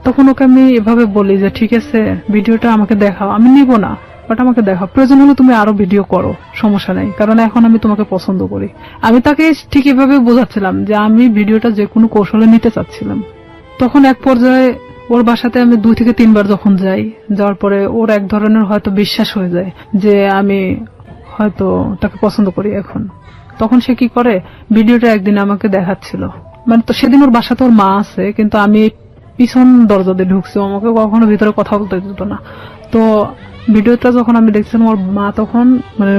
তখন ওকে আমি এভাবে বলি যে ঠিক আছে ভিডিওটা আমাকে দেখাও, আমি নিব না, বাট আমাকে দেখাও, প্রয়োজন হলে তুমি আরো ভিডিও করো, সমস্যা নেই, কারণ এখন আমি তোমাকে পছন্দ করি। আমি তাকে ঠিক এভাবে বোঝাচ্ছিলাম যে আমি ভিডিওটা যে কোনো কৌশলে নিতে চাচ্ছিলাম। তখন এক পর্যায়ে ওর বাসাতে আমি 2 থেকে 3 বার যখন যাই, যাওয়ার পরে ওর এক ধরনের হয়তো বিশ্বাস হয়ে যায় যে আমি হয়তো তাকে পছন্দ করি এখন। তখন সে কি করে, ভিডিওটা একদিন আমাকে দেখাচ্ছিল, তো সেদিন ওর বাসাতে ওর মা আছে, কিন্তু আমি পিছন দরজা দিয়ে ঢুকছি, আমাকে কখনো ভিতরে কথা বলতে দিত না। তো ভিডিওটা যখন আমি দেখছিলাম ওর মা তখন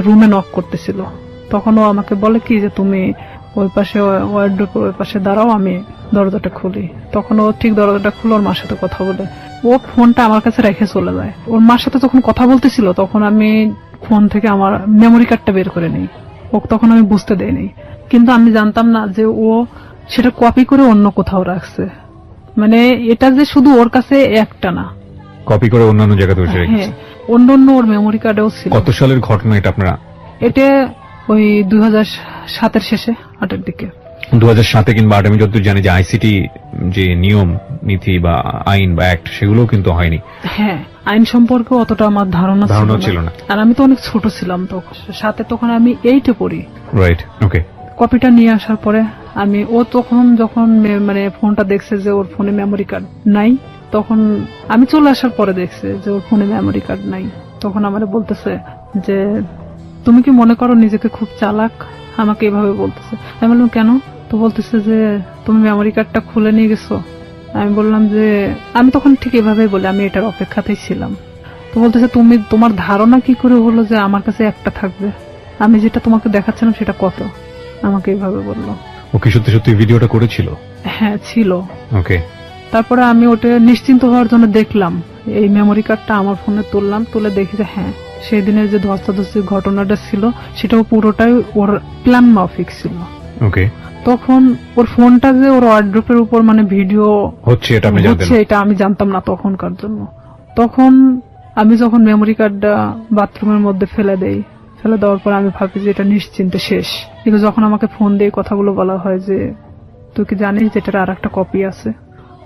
রুমে নক করতেছিল, তখন ও আমাকে বলে কি যে তুমি ওই পাশে ওয়ার্ডরোবের ওই পাশে দাঁড়াও, আমি দরজাটা খুলি। তখন ও ঠিক দরজাটা খুলে ওর মার সাথে কথা বলে, ও ফোনটা আমার কাছে রেখে চলে যায়। ওর মার সাথে যখন কথা বলতেছিল তখন আমি ফোন থেকে আমার মেমোরি কার্ডটা বের করে নিই। ও তখন আমি বুঝতে দেইনি, কিন্তু আমি জানতাম না যে ও সেটা কপি করে অন্য কোথাও রাখছে। মানে এটা যে শুধু ওর কাছে একটা না, কপি করে অন্যান্য জায়গাতে বসে রেখেছে। হ্যাঁ, অন্য অন্য ওর মেমোরি কার্ডেও ছিল। কত সালের ঘটনা এটা আপনারা? এটা ওই 2007-এর শেষে, 8-এর দিকে। 2007 কিংবা 8 আমি যতদূর জানি যে আইসিটি যে নিয়ম নীতি বা আইন বা অ্যাক্ট সেগুলো কিন্তু হয়নি। হ্যাঁ, আইন সম্পর্কে অতটা আমার ধারণা ছিল না। আর আমি তো অনেক ছোট ছিলাম তখন, সাথে তখন আমি 8-এ পড়ি। রাইট, ওকে। কপিটা নিয়ে আসার পরে ও তখন যখন মানে ফোনটা দেখছে যে ওর ফোনে মেমোরি কার্ড নাই, তখন আমি চলে আসার পরে দেখছে যে ওর ফোনে মেমোরি কার্ড নাই। তখন আমারে বলতেছে যে তুমি কি মনে করো নিজেকে খুব চালাক? আমাকে এভাবে বলতেছে। আমি বললাম কেন? তো বলতেছে যে তুমি মেমোরি কার্ডটা খুলে নিয়ে গেছো। আমি বললাম যে আমি তখন ঠিক এভাবেই বলি, আমি এটার অপেক্ষাতেই ছিলাম। তো বলতেছে তুমি তোমার ধারণা কি করে হলো যে আমার কাছে একটা থাকবে? আমি যেটা তোমাকে দেখাচ্ছিলাম সেটা কত? আমাকে এইভাবে বললো। ও কি সত্যি সত্যি ভিডিওটা করেছিল? হ্যাঁ, ছিল। ওকে। তারপরে আমি ওটা নিশ্চিন্ত হওয়ার জন্য দেখলাম, এই মেমোরি কার্ডটা আমার ফোনে তুললাম, তুলে দেখি যে হ্যাঁ, সেই দিনের যে ধস্তাধস্তির ঘটনাটা ছিল সেটাও পুরোটাই ওর প্ল্যান মাফিক ছিল। ওকে। তখন ওর ফোনটা যে ওর ওয়ার্ডরোবের উপর মানে ভিডিও হচ্ছে এটা আপনি জানতেন না? এটা আমি জানতাম না তখনকার জন্য। তখন আমি যখন মেমোরি কার্ডটা বাথরুমের মধ্যে ফেলে দেওয়ার পর আমি ভাবি যে এটা নিশ্চিন্তে শেষ। কিন্তু যখন আমাকে ফোন দিয়ে কথাগুলো বলা হয় যে তুই কি জানিস যে এটার আর একটা কপি আছে,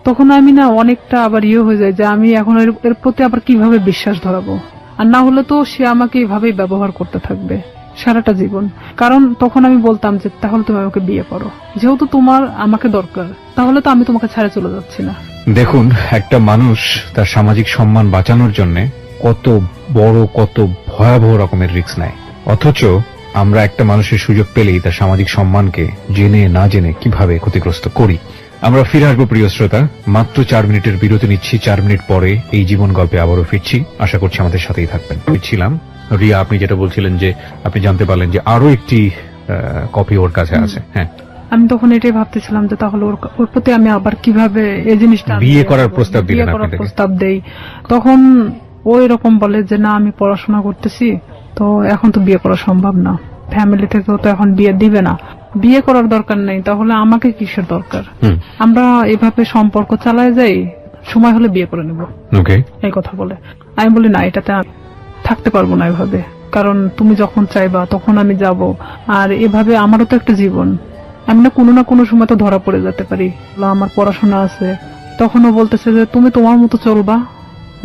তখন আমি না অনেকটা আবার হয়ে যায় যে আমি এখন এর প্রতি আবার কিভাবে বিশ্বাস ধরাবো। আর না হলে তো সে আমাকে এইভাবেই ব্যবহার করতে থাকবে সারাটা জীবন। কারণ তখন আমি বলতাম যে তাহলে তুমি আমাকে বিয়ে করো, যেহেতু তোমার আমাকে দরকার, তাহলে তো আমি তোমাকে ছেড়ে চলে যাচ্ছি না। দেখুন, একটা মানুষ তার সামাজিক সম্মান বাঁচানোর জন্য কত বড় কত ভয়াবহ রকমের রিস্ক নেয়, অথচ আমরা একটা মানুষের সুযোগ পেলেই তার সামাজিক সম্মানকে জেনে না জেনে কিভাবে ক্ষতিগ্রস্ত করি। আমরা ফিরে আসবো প্রিয় শ্রোতা, মাত্র 4 মিনিটের বিরতি নিচ্ছি। 4 মিনিট পরে এই জীবন গল্পে আবারও ফিরছি, আশা করছি আমাদের সাথেই থাকবেন। ফিরছিলাম রিয়া, আপনি যেটা বলছিলেন যে আপনি জানতে পারলেন যে আরো একটি কপি ওর কাছে আছে। হ্যাঁ, আমি তখন এটাই ভাবতেছিলাম যে তাহলে ওর প্রতি আমি আবার কিভাবে এই জিনিসটা বিয়ে করার প্রস্তাব দেই। তখন ও এরকম বলে যে না, আমি পড়াশোনা করতেছি, তো এখন তো বিয়ে করা সম্ভব না, ফ্যামিলি থেকেও তো এখন বিয়ে দিবে না, বিয়ে করার দরকার নেই, তাহলে আমাকে কিসের দরকার, আমরা এভাবে সম্পর্ক চালায় যাই, সময় হলে বিয়ে করে নেব, এই কথা বলে। আমি বলি না, এটাতে থাকতে পারবো না এভাবে, কারণ তুমি যখন চাইবা তখন আমি যাব, আর এভাবে আমারও তো একটা জীবন, আমি না কোনো সময় তো ধরা পড়ে যেতে পারি, আমার পড়াশোনা আছে। তখনও বলতেছে যে তুমি তোমার মতো চলবা,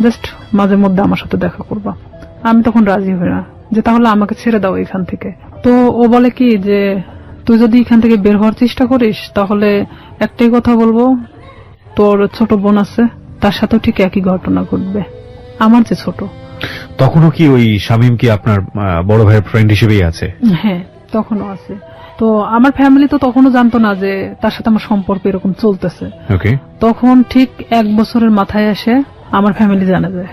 জাস্ট মাঝে মধ্যে আমার সাথে দেখা করবা। আমি তখন রাজি হই না, যে তাহলে আমাকে ছেড়ে দাও এখান থেকে। তো ও বলে কি যে তুই যদি এখান থেকে বের হওয়ার চেষ্টা করিস তাহলে একটাই কথা বলবো, তোর ছোট বোন আছে, তার সাথেও ঠিক একই ঘটনা ঘটবে, আমার যে ছোট। তখনও কি ওই শামীম কি আপনার বড় ভাইয়ের ফ্রেন্ড হিসেবেই আছে? হ্যাঁ, তখনও আছে। তো আমার ফ্যামিলি তো তখনও জানতো না যে তার সাথে আমার সম্পর্ক এরকম চলতেছে। তখন ঠিক 1 বছরের মাথায় এসে আমার ফ্যামিলি জানা যায়।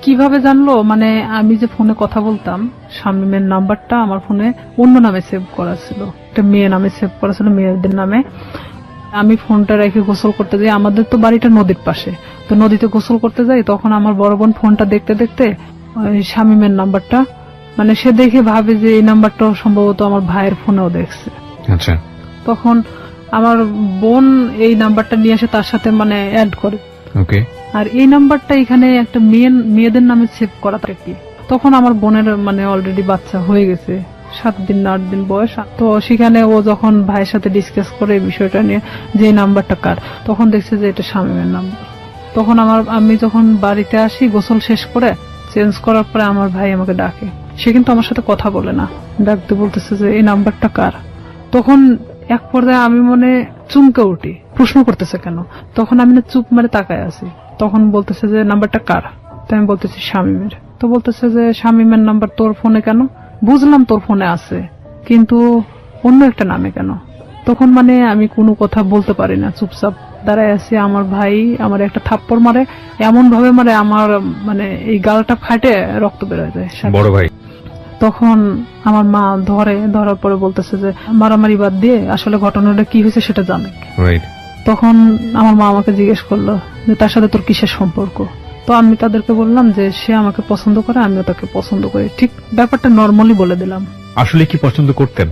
কিভাবে জানলো, মানে আমি যে ফোনে কথা বলতাম, শামীমের নাম্বারটা আমার ফোনে অন্য নামে সেভ করা ছিল, একটা মেয়ে নামে সেভ করা ছিল, মেয়েদের নামে। আমি ফোনটা রেখে গোসল করতে যাই, আমাদের তো বাড়িটা নদীর পাশে, তো নদীতে গোসল করতে যাই, তখন আমার বড় বোন ফোনটা দেখতে দেখতে শামীমের নাম্বারটা, মানে সে দেখে ভাবে যে এই নাম্বারটাও সম্ভবত আমার ভাইয়ের ফোনেও দেখছে। আচ্ছা। তখন আমার বোন এই নাম্বারটা নিয়ে এসে তার সাথে মানে অ্যাড করে। আর এই নাম্বারটা এখানে একটা মেয়েদের নামে সেভ করা থাকে। তখন আমার বোনের মানে অলরেডি বাচ্চা হয়ে গেছে, 7 দিন না 8 দিন বয়স। তো সেখানে ও যখন ভাইয়ের সাথে ডিসকাস করে এই বিষয়টা নিয়ে যে নাম্বারটা কার, তখন দেখছে যে এটা শামীমের নাম্বার। তখন আমি যখন বাড়িতে আসি গোসল শেষ করে চেঞ্জ করার পরে আমার ভাই আমাকে ডাকে, সে কিন্তু আমার সাথে কথা বলে না, ডাকতে বলতেছে যে এই নাম্বারটা কার। তখন এক পর্যায়ে আমি মনে চমকে উঠি, প্রশ্ন করতেছে কেন। তখন আমি না চুপ মারে তাকায় আছি, তখন বলতেছে যে নাম্বারটা কার। তো আমি বলতেছি শামীমের। তো বলতেছে যে শামীমের নাম্বার তোর ফোনে কেন? বুঝলাম তোর ফোনে আছে, কিন্তু অন্য একটা নামে কেন? তখন মানে আমি কোনো কথা বলতে পারি না, চুপচাপ দাঁড়ায় আছি। আমার ভাই আমার একটা থাপ্পড় মারে, এমন ভাবে মারে আমার মানে এই গালটা ফাটে রক্ত বেরোয় যায়। বড় ভাই। তো তখন আমার মা ধরার পরে বলতেছে যে মারামারি বাদ দিয়ে আসলে ঘটনাটা কি হয়েছে সেটা জানে। রাইট। তখন আমার মা আমাকে জিজ্ঞেস করলো যে তার সাথে তোর কিসের সম্পর্ক। তো আমি তাদেরকে বললাম যে সে আমাকে পছন্দ করে, আমিও তাকে পছন্দ করি। ঠিক ব্যাপারটা নর্মালি বলে দিলাম। আসলে কি পছন্দ করতেন?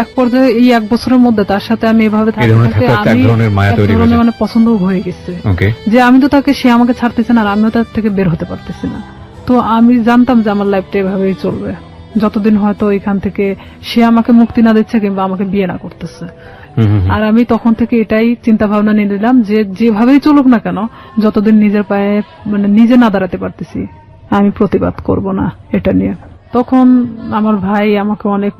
এক পর্যায়ে এই 1 বছরের মধ্যে তার সাথে আমি এভাবে এই ধরনের থাকতে এক ধরনের মায়া তৈরি হয়েছে, মানে পছন্দ হয়ে গেছে। ওকে। যে আমি তো তাকে, সে আমাকে ছাড়তেছে না আর আমিও তার থেকে বের হতে পারতেছি না। তো আমি জানতাম যে আমার লাইফটা এভাবেই চলবে যতদিন হয়তো এখান থেকে সে আমাকে মুক্তি না দিচ্ছে কিংবা আমাকে বিয়ে না করতেছে। আর আমি তখন থেকে এটাই চিন্তা ভাবনা নিয়ে নিলাম যে যেভাবেই চলুক না কেন, যতদিন নিজের পায়ে মানে নিজে না দাঁড়াতে পারতেছি আমি প্রতিবাদ করব না এটা নিয়ে। তখন আমার ভাই আমাকে অনেক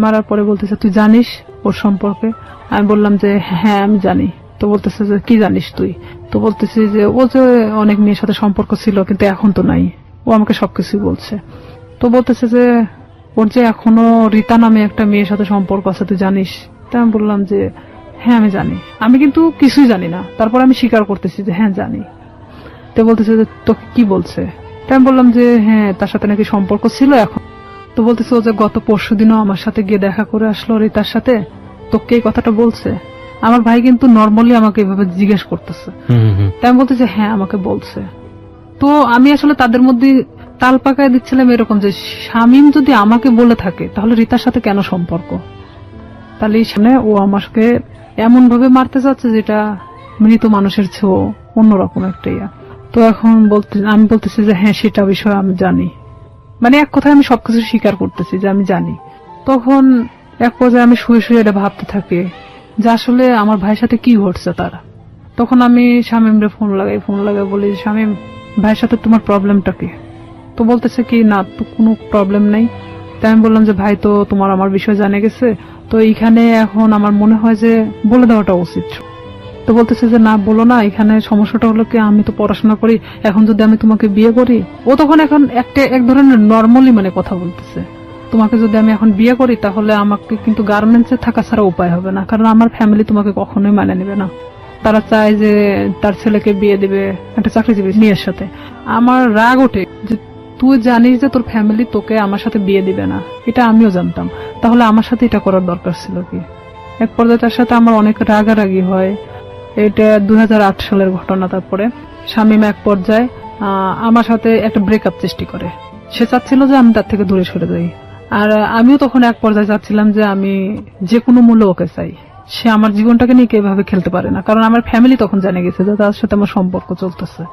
মারার পরে বলতেছে তুই জানিস ওর সম্পর্কে? আমি বললাম যে হ্যাঁ আমি জানি। তো বলতেছে যে কি জানিস তুই? তো বলতেছি যে ও যে অনেক মেয়ের সাথে সম্পর্ক ছিল কিন্তু এখন তো নাই। ও আমাকে সবকিছু বলছে। তো বলতেছে যে ওর যে এখনো রীতা নামে একটা মেয়ের সাথে সম্পর্ক আছে তুই জানিস? তা আমি বললাম যে হ্যাঁ আমি জানি। আমি কিন্তু কিছুই জানি না, তারপর আমি স্বীকার করতেছি যে হ্যাঁ জানি। তো বলতেছে যে তোকে কি বলছে? তা আমি বললাম যে হ্যাঁ তার সাথে নাকি সম্পর্ক ছিল এখন। তো বলতেছে ও যে গত পরশুদিনও আমার সাথে গিয়ে দেখা করে আসলো রীতার সাথে, তোকে এই কথাটা বলছে? আমার ভাই কিন্তু নর্মালি আমাকে এভাবে জিজ্ঞেস করতেছে। তাই আমি বলতেছি হ্যাঁ আমাকে বলছে। তো আমি আসলে তাদের মধ্যে তাল পাকায় দিচ্ছিলাম এরকম যে শামীম যদি আমাকে বলে থাকে তাহলে রীতার সাথে কেন সম্পর্ক? তাহলে সামনে ও আমাকে এমন ভাবে মারতে চাচ্ছে যেটা মৃত মানুষের চেয়েও অন্যরকম একটা ইয়া। তো এখন আমি বলতেছি যে হ্যাঁ সেটা বিষয় আমি জানি, মানে এক কথায় আমি সবকিছু স্বীকার করতেছি যে আমি জানি। তখন এক পর্যায়ে আমি শুয়ে এটা ভাবতে থাকি যে আসলে আমার ভাইয়ের সাথে কি ঘটছে তারা। তখন আমি শামীমরে ফোন লাগাই বলি শামীম ভাইয়ের সাথে তোমার প্রবলেমটা কি? তো বলতেছে কি না তো কোনো প্রবলেম নাই। তাই আমি বললাম যে ভাই তো তোমার আমার বিষয় জানে গেছে, তো এইখানে এখন আমার মনে হয় যে বলে দেওয়াটা উচিত। তো বলতেছে যে না বলো না, এখানে সমস্যাটা হলো কি আমি তো পড়াশোনা করি, এখন যদি আমি তোমাকে বিয়ে করি, ও তখন এখন এক ধরনের নর্মালি মানে কথা বলতেছে, তোমাকে যদি আমি এখন বিয়ে করি তাহলে আমাকে কিন্তু গার্মেন্টসে থাকা ছাড়া উপায় হবে না, কারণ আমার ফ্যামিলি তোমাকে কখনোই মানে নেবে না। তারা চায় যে তার ছেলেকে বিয়ে দিবে একটা চাকরিজীবী মেয়ের সাথে। আমার রাগ ওঠে যে তুই জানিস যে তোর ফ্যামিলি তোকে আমার সাথে বিয়ে দিবে না, এটা আমিও জানতাম, তাহলে আমার সাথে এটা করার দরকার ছিল কি? এক পর্যায়ে তার সাথে আমার অনেক রাগারাগি হয়। এটা 2008 সালের ঘটনা। তারপরে শামীম এক পর্যায়ে আমার সাথে একটা ব্রেকআপ সৃষ্টি করে। সে চাচ্ছিল যে আমি তার থেকে দূরে সরে যাই, আর আমিও তখন এক পর্যায়ে চাচ্ছিলাম যে আমি যে কোনো মূল্যে ওকে চাই। সে আমার জীবনটাকে নিয়ে এভাবে খেলতে পারে না, কারণ আমার ফ্যামিলি তখন জেনে গেছে যে তার সাথে আমার সম্পর্ক চলতেছে।